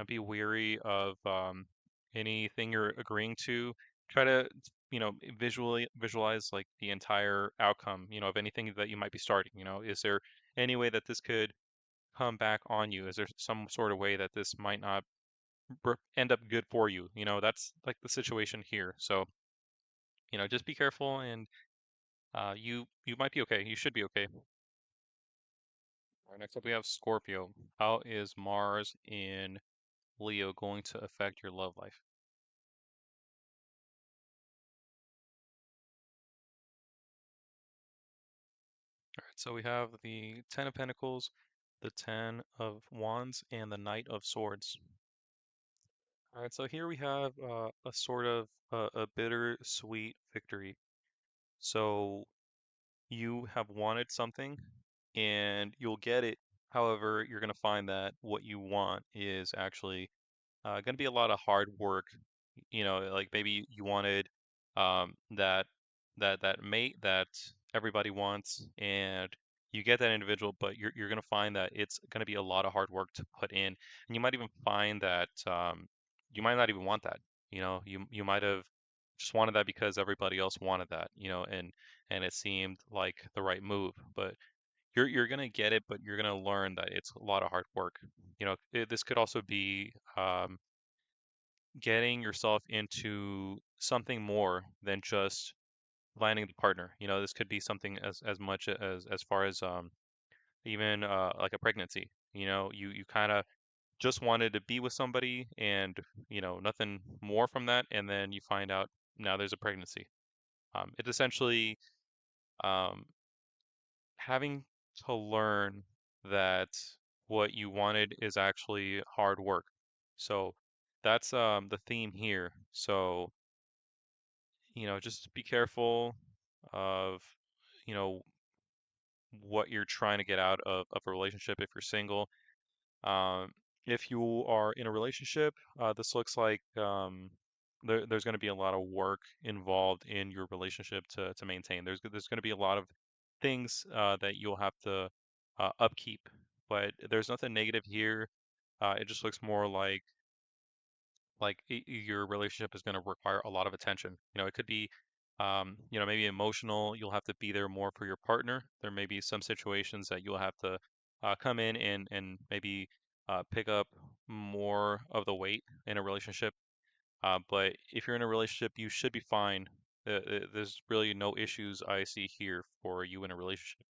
be weary of anything you're agreeing to. Try to visually visualize like the entire outcome of anything that you might be starting. Is there any way that this could come back on you? Is there some sort of way that this might not end up good for you? That's like the situation here. So, just be careful, and you might be okay. You should be okay. All right, next up we have Scorpio. How is Mars in Leo going to affect your love life? All right, so we have the Ten of Pentacles, the Ten of Wands, and the Knight of Swords. All right, so here we have a sort of a bitter-sweet victory. So you have wanted something and you'll get it. However, you're going to find that what you want is actually going to be a lot of hard work. Like maybe you wanted that mate that everybody wants, and you get that individual, but you're going to find that it's going to be a lot of hard work to put in, and you might even find that you might not even want that. You might have just wanted that because everybody else wanted that. And it seemed like the right move, but you're gonna get it, but you're gonna learn that it's a lot of hard work. This could also be getting yourself into something more than just landing the partner. This could be something as much as far as even like a pregnancy. You kind of just wanted to be with somebody and nothing more from that, and then you find out now there's a pregnancy. It's essentially um, having to learn that what you wanted is actually hard work. So that's the theme here. So, just be careful of, you know, what you're trying to get out of a relationship if you're single. Um, if you are in a relationship, this looks like there's going to be a lot of work involved in your relationship to maintain. There's going to be a lot of things that you'll have to upkeep, but there's nothing negative here. It just looks more like your relationship is going to require a lot of attention. It could be, maybe emotional. You'll have to be there more for your partner. There may be some situations that you'll have to come in and maybe pick up more of the weight in a relationship. But if you're in a relationship, you should be fine. There's really no issues I see here for you in a relationship.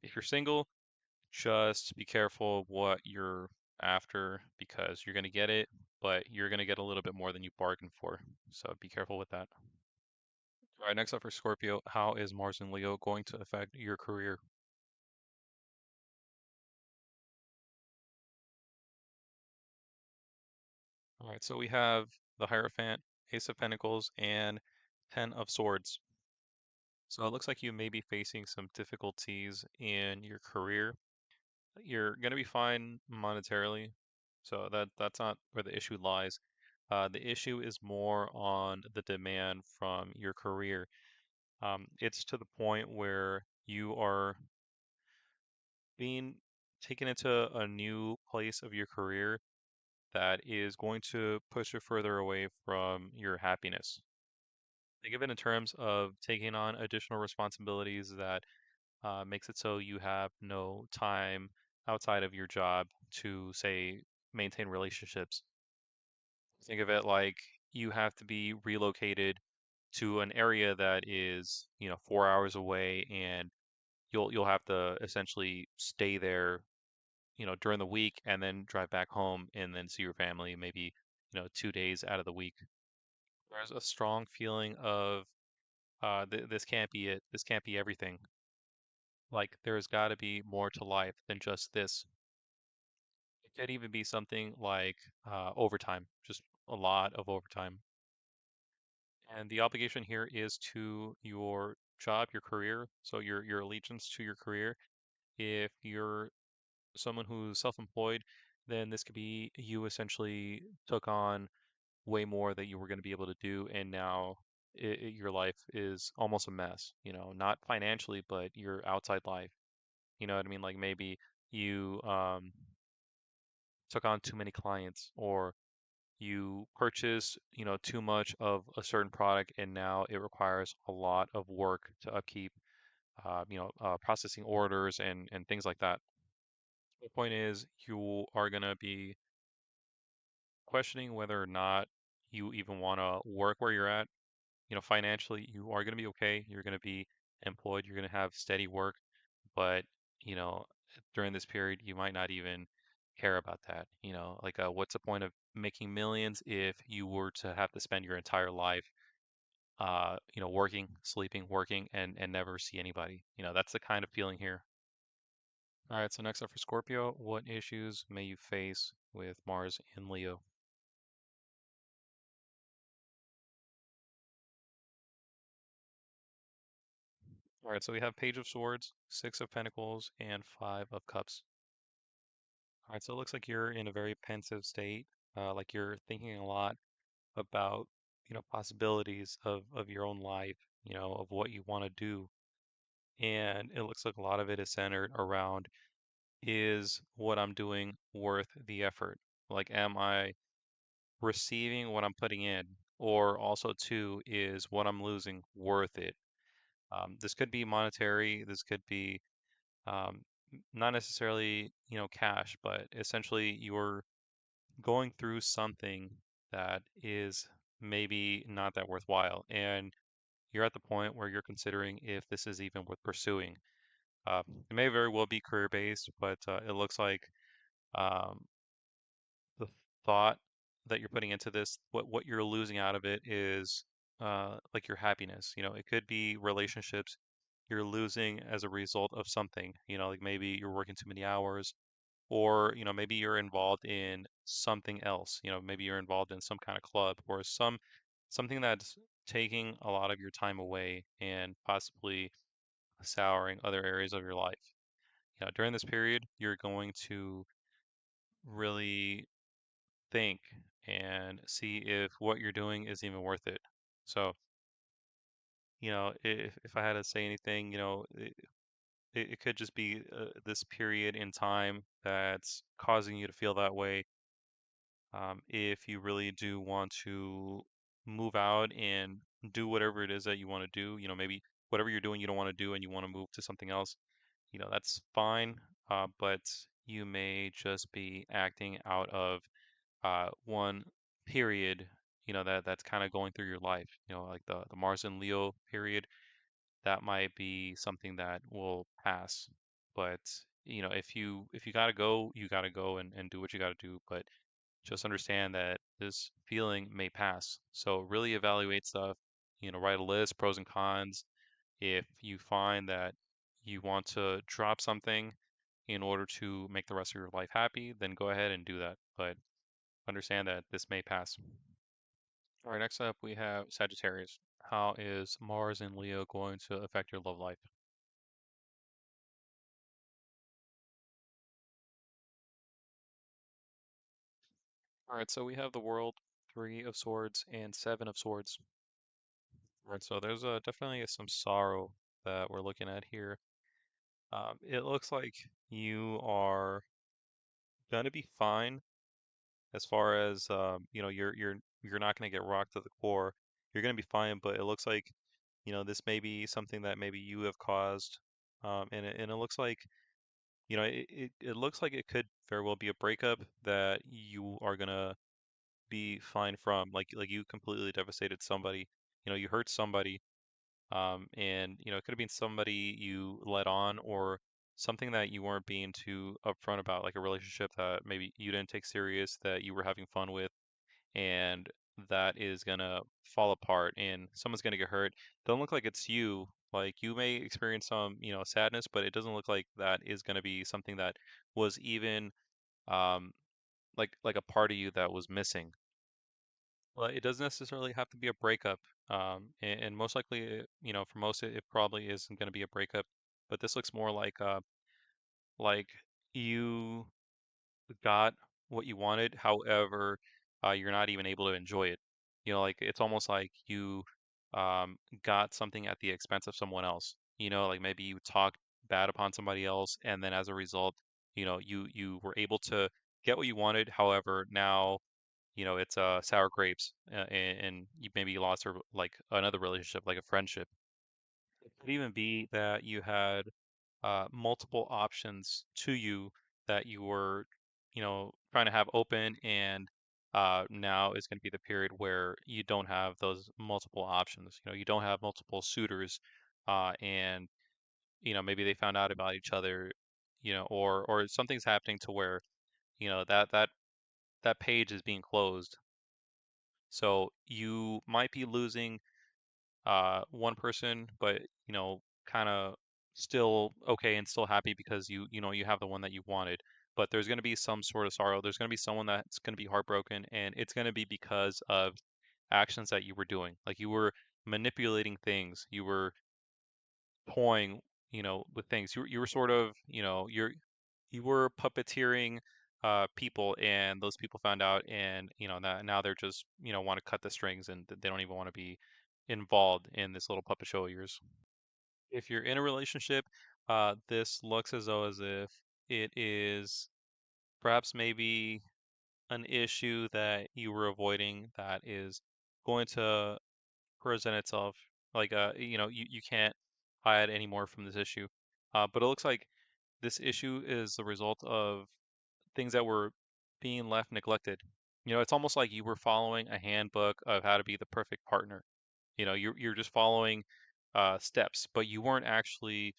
If you're single, just be careful of what you're after because you're going to get it, but you're going to get a little bit more than you bargained for. So be careful with that. All right, next up for Scorpio, how is Mars and Leo going to affect your career? All right, so we have the Hierophant, Ace of Pentacles, and Ten of Swords. So it looks like you may be facing some difficulties in your career. You're going to be fine monetarily, so that's not where the issue lies. The issue is more on the demand from your career. It's to the point where you are being taken into a new place of your career that is going to push you further away from your happiness. Think of it in terms of taking on additional responsibilities that makes it so you have no time outside of your job to, say, maintain relationships. Think of it like you have to be relocated to an area that is, 4 hours away, and you'll have to essentially stay there, during the week and then drive back home and then see your family maybe, 2 days out of the week. There's a strong feeling of this can't be it. This can't be everything. Like there's got to be more to life than just this. It could even be something like overtime, just a lot of overtime. And the obligation here is to your job, your career, so your allegiance to your career. If you're someone who's self-employed, then this could be you essentially took on way more that you were going to be able to do, and now your life is almost a mess. Not financially, but your outside life. You know what I mean? Like maybe you took on too many clients, or you purchased, too much of a certain product, and now it requires a lot of work to upkeep, processing orders and things like that. The point is, you are going to be questioning whether or not you even want to work where you're at. Financially, you are going to be okay. You're going to be employed. You're going to have steady work. But, you know, during this period, you might not even care about that. Like, what's the point of making millions if you were to have to spend your entire life, working, sleeping, working, and never see anybody? That's the kind of feeling here. All right, so next up for Scorpio, what issues may you face with Mars in Leo? All right, so we have Page of Swords, Six of Pentacles, and Five of Cups. All right, so it looks like you're in a very pensive state, like you're thinking a lot about, possibilities of your own life, of what you want to do. And it looks like a lot of it is centered around, is what I'm doing worth the effort? Like, am I receiving what I'm putting in? Or also, too, is what I'm losing worth it? This could be monetary, this could be not necessarily, cash, but essentially you're going through something that is maybe not that worthwhile. And you're at the point where you're considering if this is even worth pursuing. It may very well be career based, but it looks like um, the thought that you're putting into this, what you're losing out of it is like your happiness. It could be relationships you're losing as a result of something. Like maybe you're working too many hours, or maybe you're involved in something else. Maybe you're involved in some kind of club or something that's taking a lot of your time away and possibly souring other areas of your life. During this period, you're going to really think and see if what you're doing is even worth it. So, if I had to say anything, it could just be this period in time that's causing you to feel that way. If you really do want to move out and do whatever it is that you want to do, maybe whatever you're doing you don't want to do and you want to move to something else, that's fine. But you may just be acting out of one period, that's kind of going through your life, like the Mars and Leo period. That might be something that will pass. But, if you gotta go, you gotta go and do what you gotta do. But just understand that this feeling may pass. So really evaluate stuff, write a list, pros and cons. If you find that you want to drop something in order to make the rest of your life happy, then go ahead and do that. But understand that this may pass. All right, next up we have Sagittarius. How is Mars and Leo going to affect your love life? All right, so we have the World, Three of Swords, and Seven of Swords. All right, so there's definitely some sorrow that we're looking at here. It looks like you are gonna be fine as far as you're not gonna get rocked to the core. You're gonna be fine, but it looks like this may be something that maybe you have caused, and it looks like it looks like it could very well be a breakup that you are gonna be fine from. Like you completely devastated somebody. You hurt somebody, and it could have been somebody you let on or something that you weren't being too upfront about, like a relationship that maybe you didn't take serious, that you were having fun with, and that is gonna fall apart and someone's gonna get hurt. Don't look like it's you. Like you may experience some, sadness, but it doesn't look like that is gonna be something that was even um like a part of you that was missing. Well, it doesn't necessarily have to be a breakup. And most likely, for most, it probably isn't going to be a breakup. But this looks more like you got what you wanted. However, you're not even able to enjoy it. Like it's almost like you got something at the expense of someone else. Like maybe you talked bad upon somebody else, and then as a result, you were able to get what you wanted. However, now it's sour grapes, and you maybe lost her like another relationship, like a friendship. It could even be that you had multiple options to you, that you were, trying to have open, and now is going to be the period where you don't have those multiple options. You don't have multiple suitors, and maybe they found out about each other, or something's happening to where that page is being closed. So you might be losing one person, but kind of still okay and still happy because you have the one that you wanted. But there's going to be some sort of sorrow. There's going to be someone that's going to be heartbroken, and it's going to be because of actions that you were doing. Like you were manipulating things. You were toying, with things. You were sort of, you were puppeteering people, and those people found out, and now they're just want to cut the strings, and they don't even want to be involved in this little puppet show of yours. If you're in a relationship, this looks as if it is perhaps maybe an issue that you were avoiding that is going to present itself. Like you can't hide anymore from this issue. But it looks like this issue is the result of things that were being left neglected. It's almost like you were following a handbook of how to be the perfect partner. You're just following steps, but you weren't actually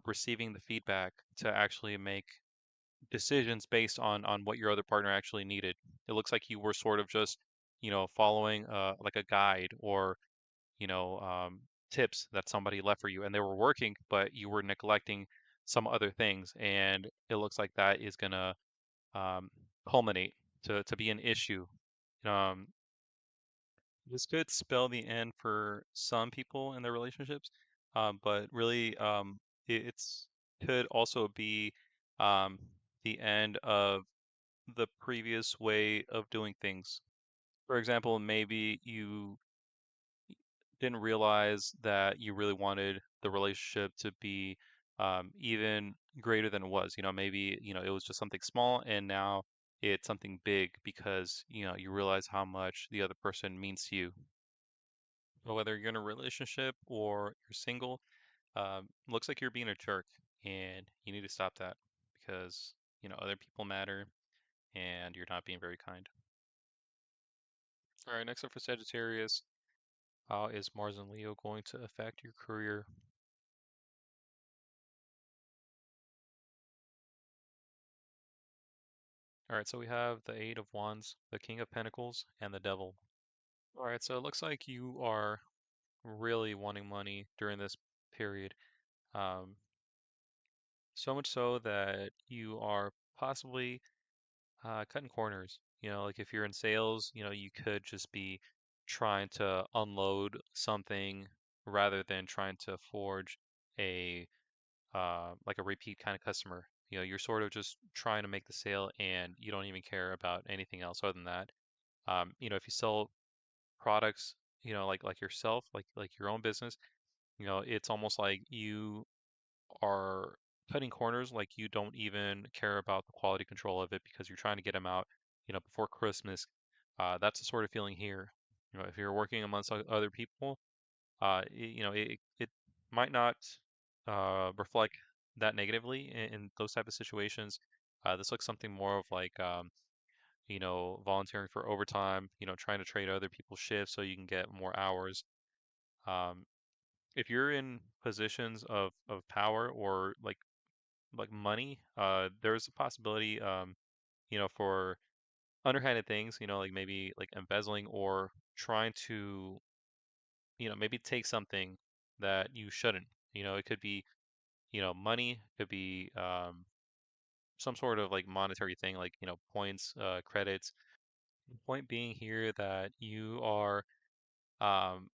receiving the feedback to actually make decisions based on what your other partner actually needed. It looks like you were sort of just following like a guide, or you know um, tips that somebody left for you, and they were working, but you were neglecting some other things, and it looks like that is gonna um, culminate to be an issue. Um, this could spell the end for some people in their relationships, but really, it's could also be um, the end of the previous way of doing things. For example, maybe you didn't realize that you really wanted the relationship to be even greater than it was. Maybe, it was just something small, and now it's something big because, you realize how much the other person means to you. But whether you're in a relationship or you're single, looks like you're being a jerk, and you need to stop that because, other people matter, and you're not being very kind. All right, next up for Sagittarius, how is Mars and Leo going to affect your career? All right, so we have the Eight of Wands, the King of Pentacles, and the Devil. All right, so it looks like you are really wanting money during this period. Um, so much so that you are possibly cutting corners. Like if you're in sales, you could just be trying to unload something rather than trying to forge a like a repeat kind of customer. You're sort of just trying to make the sale, and you don't even care about anything else other than that. If you sell products, like yourself, like your own business, it's almost like you are cutting corners, like you don't even care about the quality control of it because you're trying to get them out, before Christmas. That's the sort of feeling here. If you're working amongst other people, it might not reflect that negatively in those type of situations. This looks something more of like volunteering for overtime, trying to trade other people's shifts so you can get more hours. Um, if you're in positions of power, or like money, there's a possibility, for underhanded things, like maybe like embezzling, or trying to, maybe take something that you shouldn't. It could be, money, could be some sort of like monetary thing, like, points, credits. The point being here that you are um,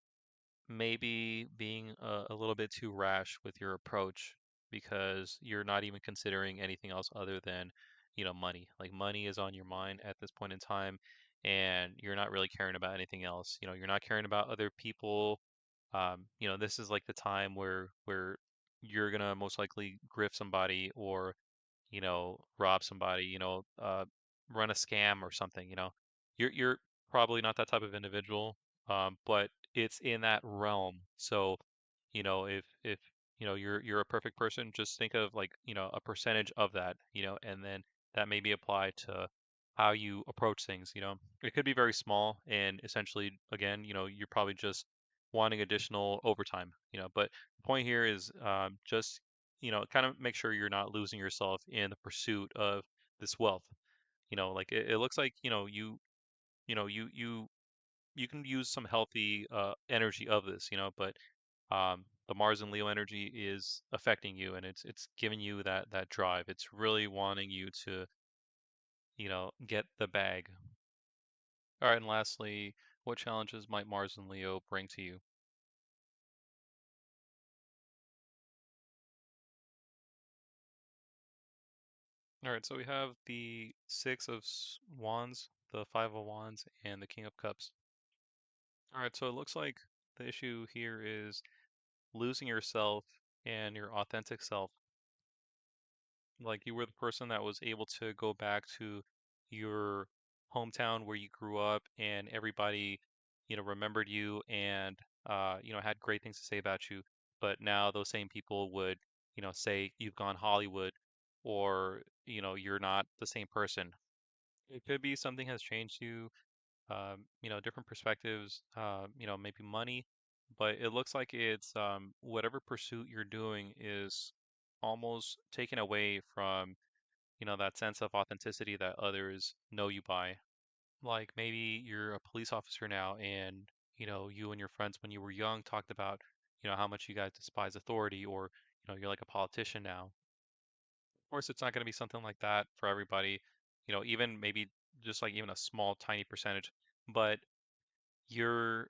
maybe being a little bit too rash with your approach because you're not even considering anything else other than, money. Like money is on your mind at this point in time, and you're not really caring about anything else. You're not caring about other people. This is like the time where you're gonna most likely grift somebody, or rob somebody, run a scam or something. You're probably not that type of individual, but it's in that realm. So, if you're a perfect person. Just think of like, a percentage of that, and then that maybe apply to how you approach things. It could be very small and essentially, again, you're probably just wanting additional overtime, but the point here is just, kind of make sure you're not losing yourself in the pursuit of this wealth. Like it looks like, you know, you can use some healthy energy of this, but the Mars and Leo energy is affecting you, and it's giving you that drive. It's really wanting you to, get the bag. All right, and lastly, what challenges might Mars and Leo bring to you? All right, so we have the Six of Wands, the Five of Wands, and the King of Cups. All right, so it looks like the issue here is losing yourself and your authentic self. Like you were the person that was able to go back to your hometown where you grew up and everybody, remembered you and had great things to say about you. But now those same people would, say you've gone Hollywood or, you're not the same person. It could be something has changed you, different perspectives, maybe money, but it looks like it's whatever pursuit you're doing is almost taken away from, that sense of authenticity that others know you by. Like maybe you're a police officer now and, you and your friends when you were young talked about, how much you guys despise authority or, you're like a politician now. Of course, it's not going to be something like that for everybody, even maybe just like even a small, tiny percentage, but you're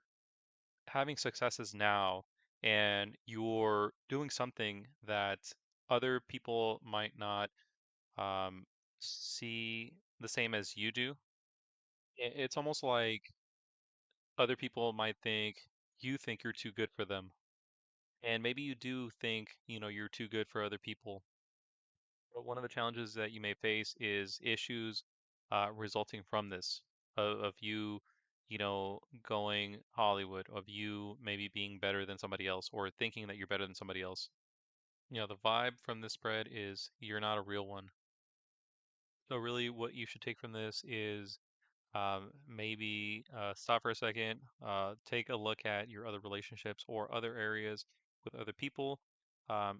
having successes now and you're doing something that other people might not um, see the same as you do. It's almost like other people might think you think you're too good for them. And maybe you do think, you're too good for other people. But one of the challenges that you may face is issues resulting from this, of you, going Hollywood, of you maybe being better than somebody else or thinking that you're better than somebody else. The vibe from this spread is you're not a real one. So really what you should take from this is maybe stop for a second, take a look at your other relationships or other areas with other people.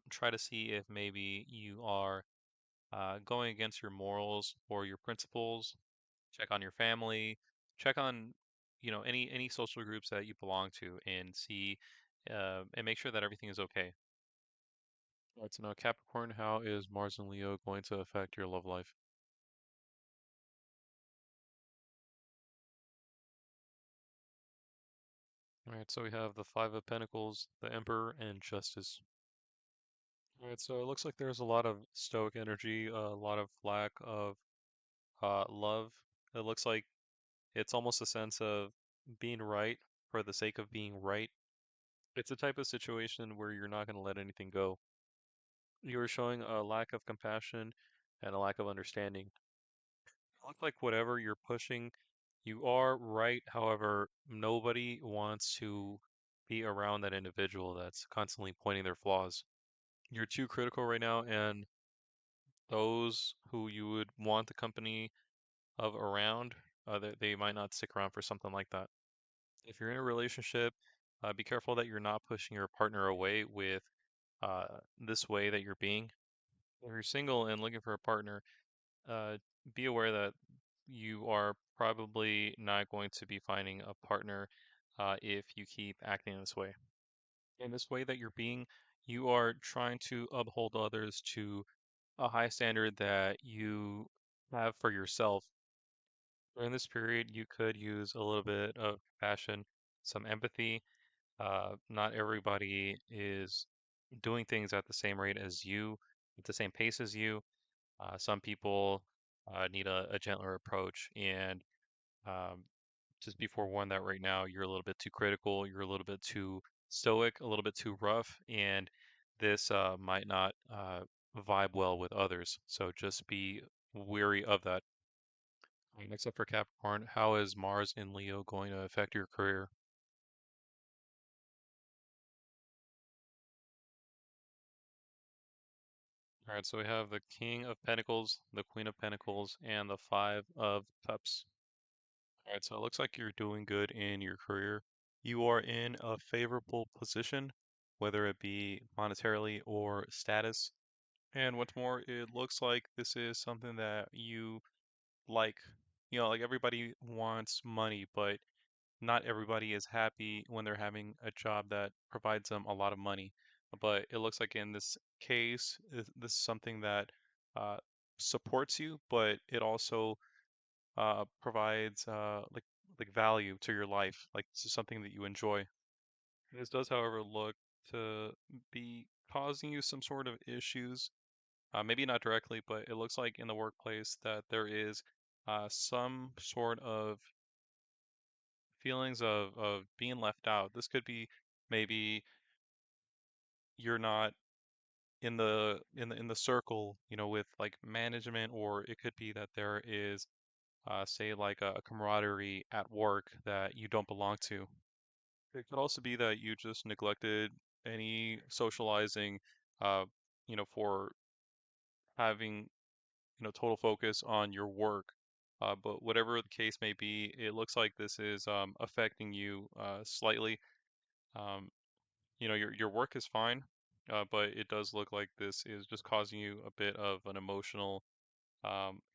Try to see if maybe you are going against your morals or your principles. Check on your family. Check on, any social groups that you belong to, and see and make sure that everything is okay. All right, so now Capricorn, how is Mars and Leo going to affect your love life? All right, so we have the Five of Pentacles, the Emperor, and Justice. All right, so it looks like there's a lot of stoic energy, a lot of lack of love. It looks like it's almost a sense of being right for the sake of being right. It's a type of situation where you're not going to let anything go. You're showing a lack of compassion and a lack of understanding. It looks like whatever you're pushing, you are right. However, nobody wants to be around that individual that's constantly pointing their flaws. You're too critical right now, and those who you would want the company of around, they might not stick around for something like that. If you're in a relationship, be careful that you're not pushing your partner away with this way that you're being. If you're single and looking for a partner, uh, be aware that you are probably not going to be finding a partner if you keep acting this way. In this way that you're being, you are trying to uphold others to a high standard that you have for yourself. During this period, you could use a little bit of compassion, some empathy. Not everybody is doing things at the same rate as you, at the same pace as you. Some people need a gentler approach, and um, just be forewarned that right now you're a little bit too critical, you're a little bit too stoic, a little bit too rough, and this might not vibe well with others. So just be weary of that. Next up for Capricorn, how is Mars in Leo going to affect your career? All right, so we have the King of Pentacles, the Queen of Pentacles, and the Five of Cups. All right, so it looks like you're doing good in your career. You are in a favorable position, whether it be monetarily or status. And what's more, it looks like this is something that you like. You know, like everybody wants money, but not everybody is happy when they're having a job that provides them a lot of money. But it looks like in this case, this is something that uh, supports you, but it also provides like value to your life. Like this is something that you enjoy. This does, however, look to be causing you some sort of issues. Maybe not directly, but it looks like in the workplace that there is some sort of feelings of being left out. This could be maybe you're not in the circle, you know, with like management, or it could be that there is say like a camaraderie at work that you don't belong to. It could also be that you just neglected any socializing, uh, you know, for having, you know, total focus on your work. But whatever the case may be, it looks like this is affecting you slightly. Um, you know, your work is fine, but it does look like this is just causing you a bit of an emotional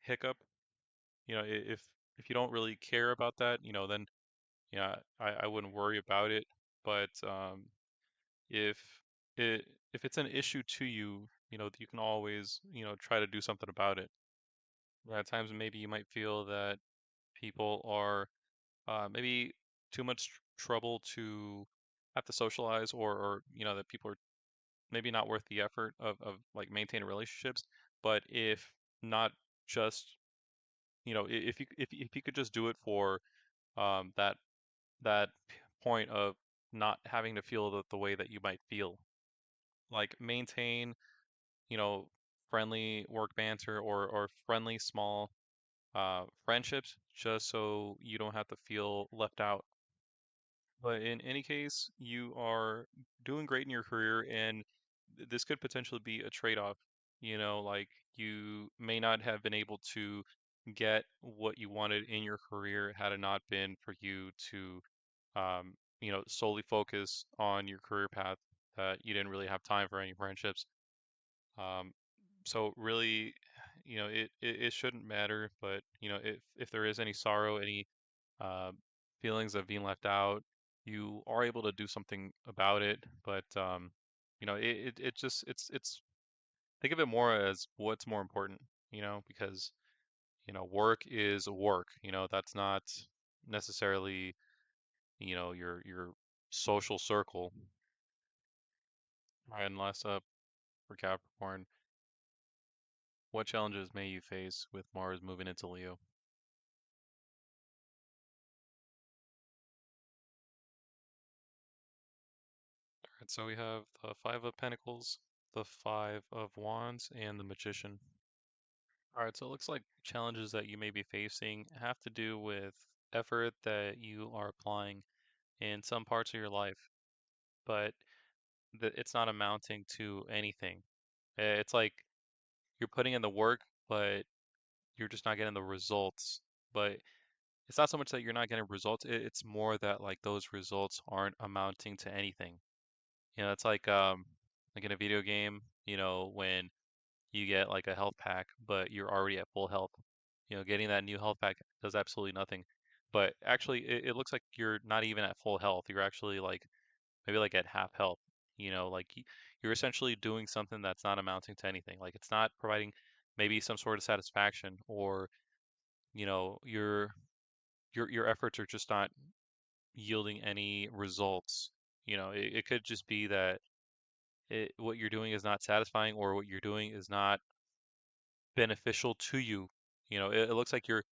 hiccup. You know, if you don't really care about that, you know, then yeah, I wouldn't worry about it. But if if it's an issue to you, you know, you can always, you know, try to do something about it. At times, maybe you might feel that people are maybe too much trouble to have to socialize, or you know, that people are maybe not worth the effort of like maintaining relationships. But if not just, you know, if you could just do it for that point of not having to feel the way that you might feel, like maintain, you know, friendly work banter, or friendly small friendships, just so you don't have to feel left out. But in any case, you are doing great in your career, and this could potentially be a trade-off. You know, like you may not have been able to get what you wanted in your career had it not been for you to, you know, solely focus on your career path, that you didn't really have time for any friendships. Um, so really, you know, it shouldn't matter, but you know, if there is any sorrow, any uh, feelings of being left out, you are able to do something about it. But you know, it just it's think of it more as what's more important, you know, because you know, work is work. You know, that's not necessarily, you know, your social circle. All right, and last up for Capricorn, what challenges may you face with Mars moving into Leo? Alright, so we have the Five of Pentacles, the Five of Wands, and the Magician. Alright, so it looks like challenges that you may be facing have to do with effort that you are applying in some parts of your life, but it's not amounting to anything. It's like you're putting in the work, but you're just not getting the results. But it's not so much that you're not getting results, it's more that like those results aren't amounting to anything. You know, it's like in a video game, you know, when you get like a health pack, but you're already at full health. You know, getting that new health pack does absolutely nothing. But actually, it looks like you're not even at full health. You're actually like maybe like at half health. You know, like you're essentially doing something that's not amounting to anything. Like it's not providing maybe some sort of satisfaction, or you know, your efforts are just not yielding any results. You know, it could just be that what you're doing is not satisfying, or what you're doing is not beneficial to you. You know, it looks like you're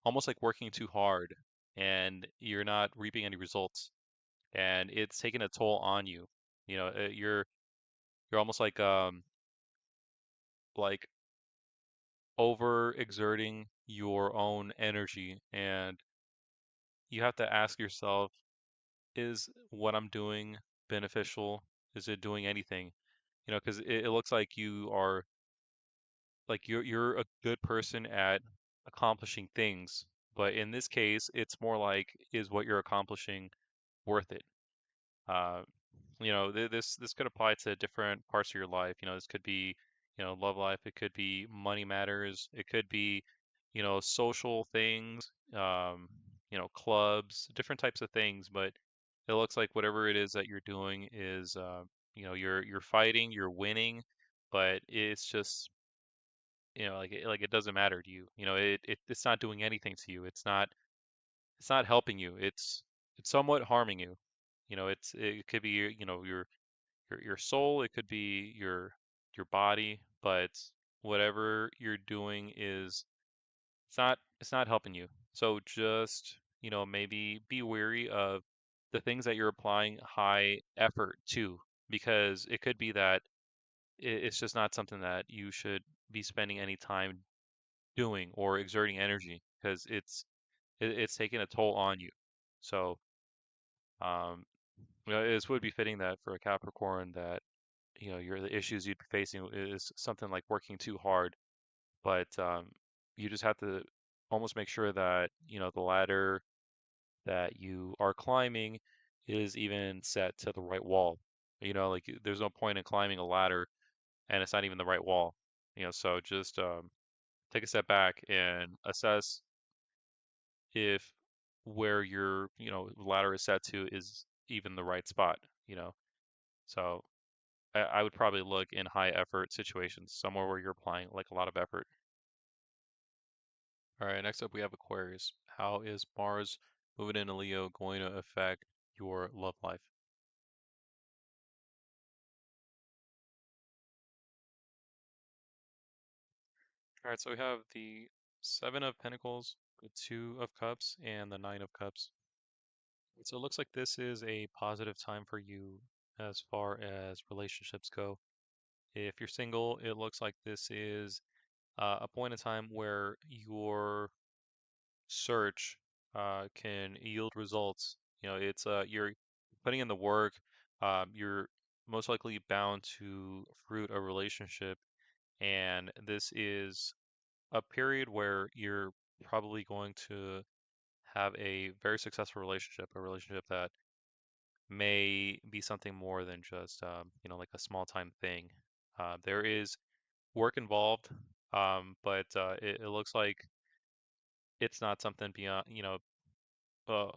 almost like working too hard, and you're not reaping any results, and it's taking a toll on you. You know, you're almost like over exerting your own energy, and you have to ask yourself, is what I'm doing beneficial? Is it doing anything? You know, because it looks like you are like you're a good person at accomplishing things, but in this case, it's more like, is what you're accomplishing worth it? Uh, this could apply to different parts of your life. This could be, love life. It could be money matters. It could be, social things, clubs, different types of things. But it looks like whatever it is that you're doing is, you're fighting, you're winning, but it's just, like it doesn't matter to you. It's not doing anything to you. It's not helping you. It's somewhat harming you. It could be your soul, it could be your body, but whatever you're doing is it's not helping you. So just, maybe be wary of the things that you're applying high effort to, because it could be that it's just not something that you should be spending any time doing or exerting energy, because it's taking a toll on you. So um it would be fitting that for a Capricorn that the issues you'd be facing is something like working too hard, but you just have to almost make sure that the ladder that you are climbing is even set to the right wall. Like there's no point in climbing a ladder and it's not even the right wall. So just take a step back and assess if where your ladder is set to is even the right spot. you know so I would probably look in high effort situations, somewhere where you're applying like a lot of effort. All right, next up we have Aquarius. How is Mars moving into Leo going to affect your love life? All right, so we have the Seven of Pentacles, the Two of Cups, and the Nine of Cups. So it looks like this is a positive time for you as far as relationships go. If you're single, it looks like this is a point in time where your search can yield results. It's you're putting in the work. You're most likely bound to fruit a relationship, and this is a period where you're probably going to have a very successful relationship, a relationship that may be something more than just like a small time thing. There is work involved, but it looks like it's not something beyond, uh,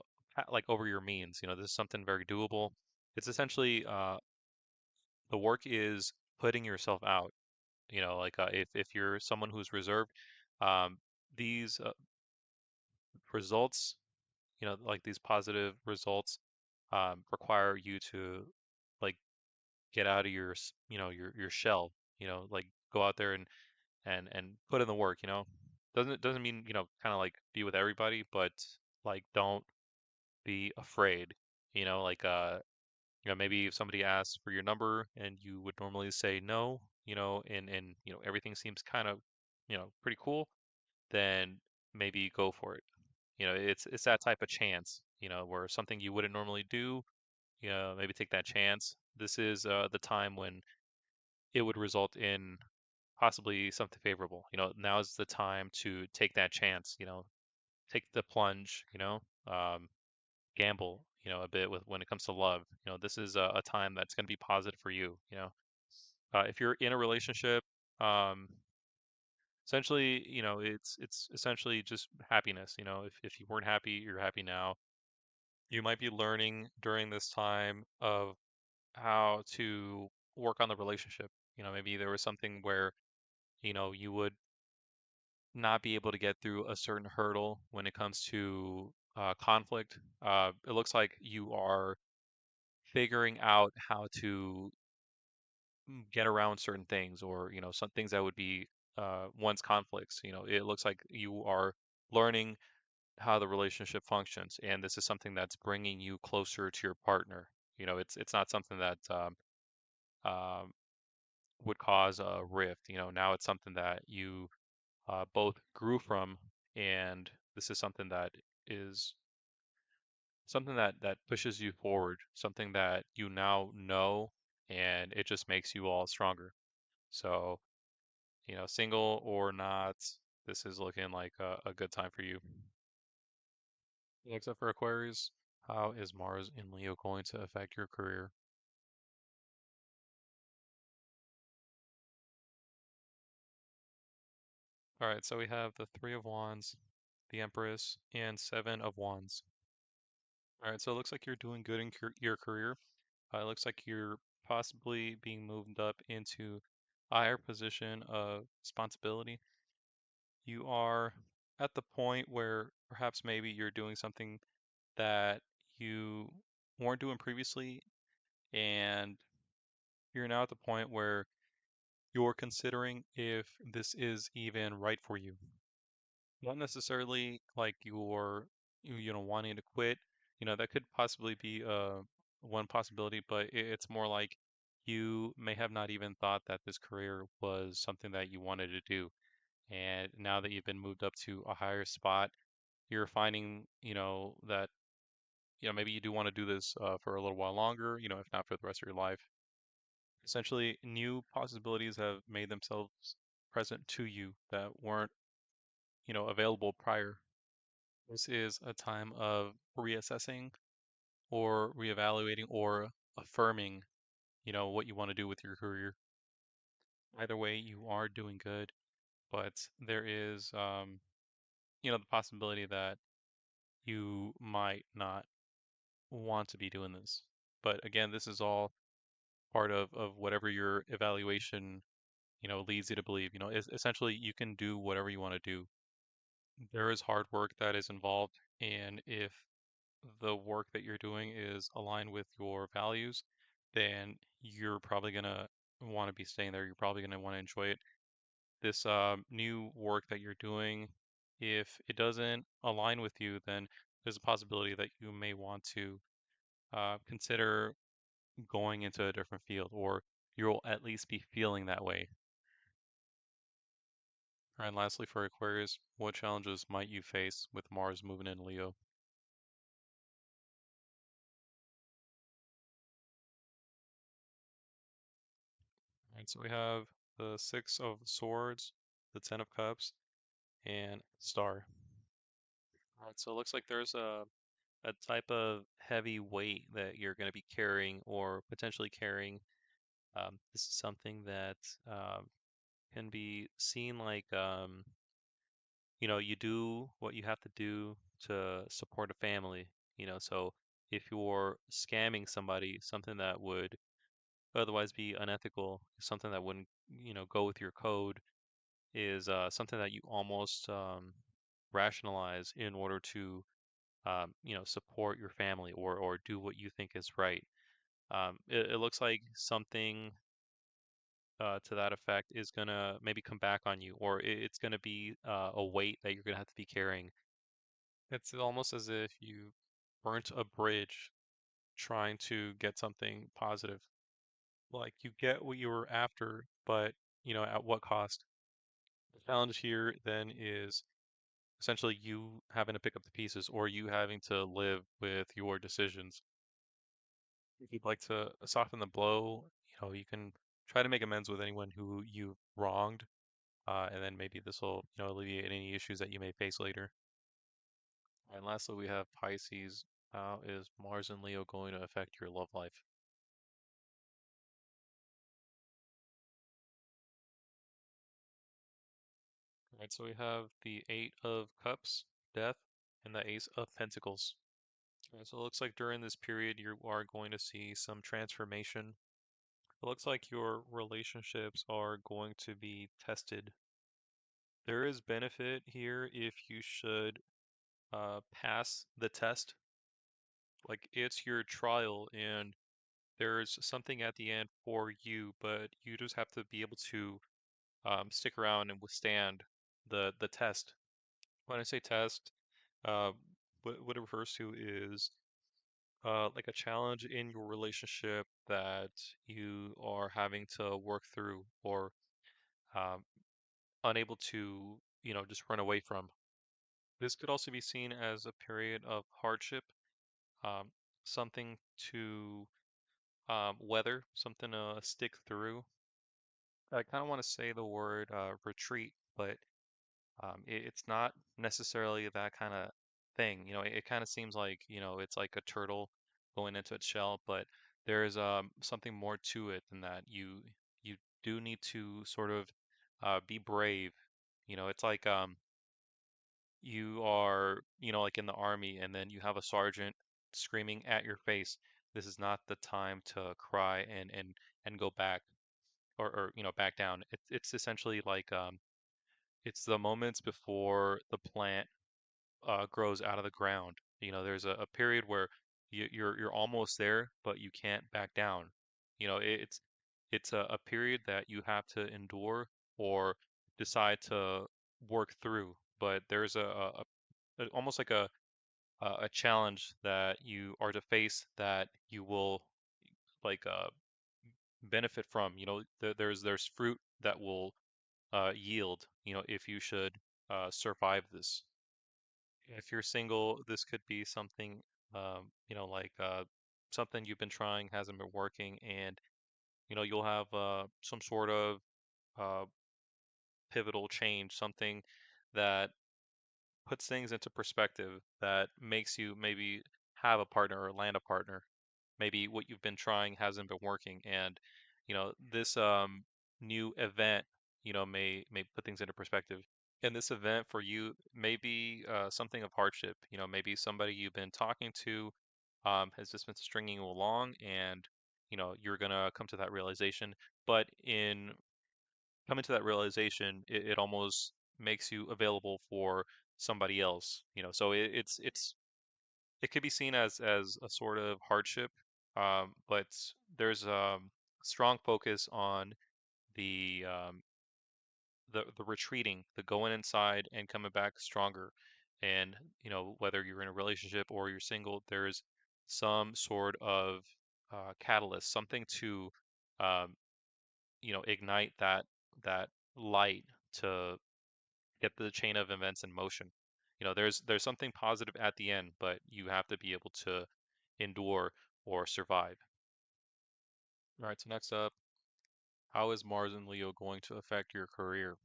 like over your means. This is something very doable. It's essentially the work is putting yourself out. Like if you're someone who's reserved, um, these results, like these positive results, require you to like get out of your shell. Like go out there and put in the work. Doesn't mean kind of like be with everybody, but like don't be afraid. Like maybe if somebody asks for your number and you would normally say no, and everything seems kind of, pretty cool, then maybe go for it. It's that type of chance, where something you wouldn't normally do, maybe take that chance. This is the time when it would result in possibly something favorable. Now is the time to take that chance, take the plunge, um, gamble, a bit with when it comes to love. This is a time that's going to be positive for you. If you're in a relationship, um, essentially, it's essentially just happiness. If you weren't happy, you're happy now. You might be learning during this time of how to work on the relationship. Maybe there was something where, you would not be able to get through a certain hurdle when it comes to conflict. It looks like you are figuring out how to get around certain things, or some things that would be once conflicts. It looks like you are learning how the relationship functions, and this is something that's bringing you closer to your partner. It's not something that um, would cause a rift. Now it's something that you both grew from, and this is is something that pushes you forward, something that you now know, and it just makes you all stronger. So single or not, this is looking like a good time for you. Except for Aquarius, how is Mars in Leo going to affect your career? All right, so we have the Three of Wands, the Empress, and Seven of Wands. All right, so it looks like you're doing good in your career. It looks like you're possibly being moved up into a higher position of responsibility. You are at the point where perhaps maybe you're doing something that you weren't doing previously, and you're now at the point where you're considering if this is even right for you. Not necessarily like you're wanting to quit. That could possibly be one possibility, but it's more like you may have not even thought that this career was something that you wanted to do. And now that you've been moved up to a higher spot, you're finding, that maybe you do want to do this for a little while longer, if not for the rest of your life. Essentially, new possibilities have made themselves present to you that weren't, available prior. This is a time of reassessing or reevaluating or affirming, what you want to do with your career. Either way, you are doing good, but there is, the possibility that you might not want to be doing this. But again, this is all part of whatever your evaluation, leads you to believe. Essentially, you can do whatever you want to do. There is hard work that is involved, and if the work that you're doing is aligned with your values, then you're probably gonna want to be staying there. You're probably gonna want to enjoy it. This new work that you're doing, if it doesn't align with you, then there's a possibility that you may want to consider going into a different field, or you'll at least be feeling that way. And lastly, for Aquarius, what challenges might you face with Mars moving in Leo? Right, so we have the Six of Swords, the Ten of Cups, and Star. All right, so it looks like there's a type of heavy weight that you're going to be carrying or potentially carrying. This is something that um, can be seen like, you do what you have to do to support a family. So if you're scamming somebody, something that would otherwise be unethical, something that wouldn't, go with your code, is something that you almost rationalize in order to, support your family or do what you think is right. It looks like something to that effect is gonna maybe come back on you, or it's gonna be a weight that you're gonna have to be carrying. It's almost as if you burnt a bridge trying to get something positive. Like you get what you were after, but at what cost? The challenge here then is essentially you having to pick up the pieces or you having to live with your decisions. If you'd like to soften the blow, you can try to make amends with anyone who you wronged, and then maybe this will, alleviate any issues that you may face later. And lastly, we have Pisces. How is Mars and Leo going to affect your love life? All right, so we have the Eight of Cups, Death, and the Ace of Pentacles. So it looks like during this period you are going to see some transformation. It looks like your relationships are going to be tested. There is benefit here if you should pass the test. Like it's your trial and there's something at the end for you, but you just have to be able to stick around and withstand the test. When I say test, uh, what it refers to is like a challenge in your relationship that you are having to work through or um, unable to, just run away from. This could also be seen as a period of hardship, um, something to weather, something to stick through. I kind of want to say the word retreat, but it's not necessarily that kind of thing. It kind of seems like, it's like a turtle going into its shell, but there's something more to it than that. You do need to sort of be brave. It's like you are, like in the army, and then you have a sergeant screaming at your face, "This is not the time to cry and go back or back down." It's essentially like it's the moments before the plant grows out of the ground. There's a period where you're almost there, but you can't back down. It's a period that you have to endure or decide to work through. But there's almost like a challenge that you are to face that you will like benefit from. There's fruit that will yield. If you should survive this. If you're single, this could be something, like something you've been trying hasn't been working, and you'll have some sort of uh, pivotal change, something that puts things into perspective, that makes you maybe have a partner or land a partner. Maybe what you've been trying hasn't been working, and this new event, may put things into perspective. And this event for you may be something of hardship. Maybe somebody you've been talking to has just been stringing you along, and you're gonna come to that realization. But in coming to that realization, it almost makes you available for somebody else. So it could be seen as a sort of hardship, but there's strong focus on the the retreating, the going inside and coming back stronger. And whether you're in a relationship or you're single, there's some sort of catalyst, something to um, ignite that light to get the chain of events in motion. There's something positive at the end, but you have to be able to endure or survive. All right, so next up, how is Mars and Leo going to affect your career?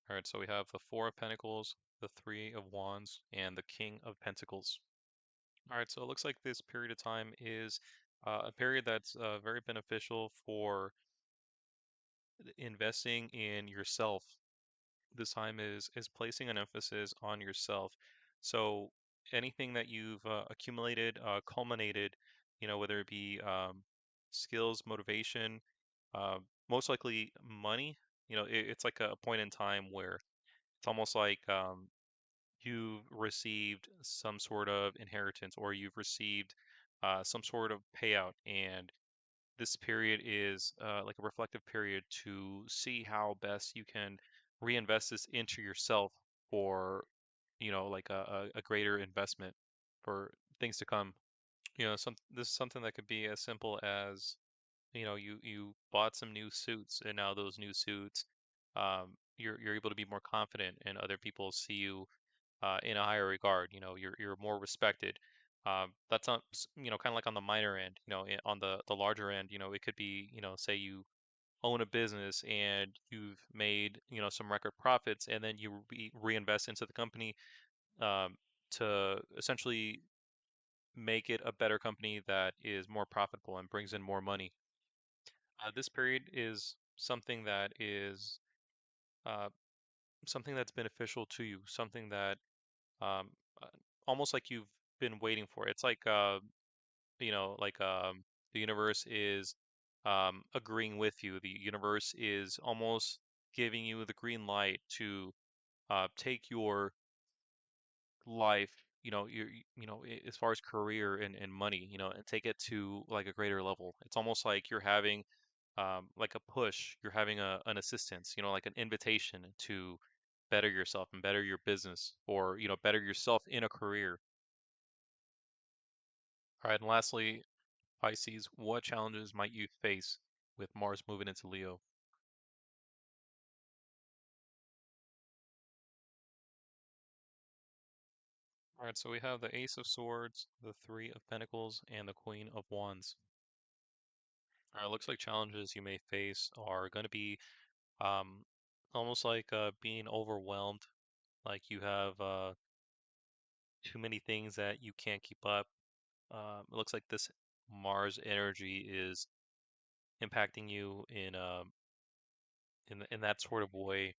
All right, so we have the Four of Pentacles, the Three of Wands, and the King of Pentacles. All right, so it looks like this period of time is a period that's very beneficial for investing in yourself. This time is placing an emphasis on yourself. So anything that you've accumulated, culminated, whether it be skills, motivation, most likely money, it's like a point in time where it's almost like you've received some sort of inheritance or you've received some sort of payout. And this period is like a reflective period to see how best you can reinvest this into yourself for, like a greater investment for things to come. This is something that could be as simple as, you bought some new suits, and now those new suits, you're able to be more confident, and other people see you in a higher regard. You're more respected. That's not, kind of like on the minor end. On the larger end, it could be, say you own a business and you've made, some record profits, and then you reinvest into the company um, to essentially make it a better company that is more profitable and brings in more money. This period is uh, something that's beneficial to you, something that um, uh, almost like you've been waiting for. It's like like the universe is agreeing with you. The universe is almost giving you the green light to take your life, as far as career and money, and take it to like a greater level. It's almost like you're having like a push, you're having an assistance, like an invitation to better yourself and better your business, or better yourself in a career. All right, and lastly, Pisces, what challenges might you face with Mars moving into Leo? All right, so we have the Ace of Swords, the Three of Pentacles, and the Queen of Wands. All right, looks like challenges you may face are going to be um, almost like being overwhelmed, like you have too many things that you can't keep up. It looks like this Mars energy is impacting you in that sort of way.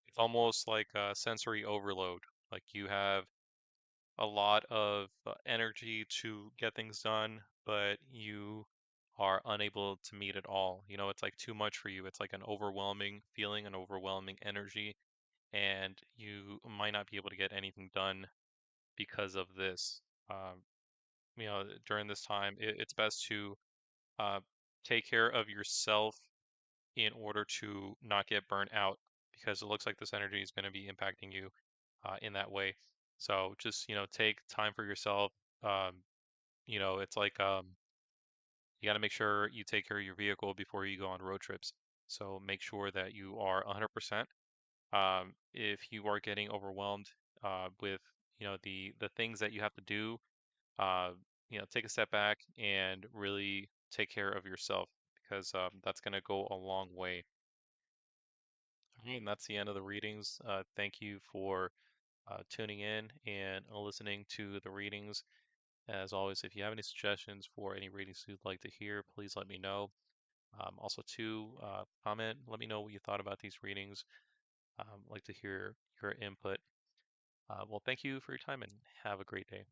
It's almost like a sensory overload. Like you have a lot of energy to get things done, but you are unable to meet it all. You know, it's like too much for you. It's like an overwhelming feeling, an overwhelming energy, and you might not be able to get anything done because of this. Um, during this time, it's best to uh, take care of yourself in order to not get burnt out because it looks like this energy is going to be impacting you in that way. So just, take time for yourself. Um, it's like you got to make sure you take care of your vehicle before you go on road trips. So make sure that you are 100%. If you are getting overwhelmed with, the things that you have to do, uh, take a step back and really take care of yourself because that's going to go a long way. All right, and that's the end of the readings. Thank you for tuning in and listening to the readings. As always, if you have any suggestions for any readings you'd like to hear, please let me know. Also, too, comment, let me know what you thought about these readings. I'd like to hear your input. Well, thank you for your time and have a great day.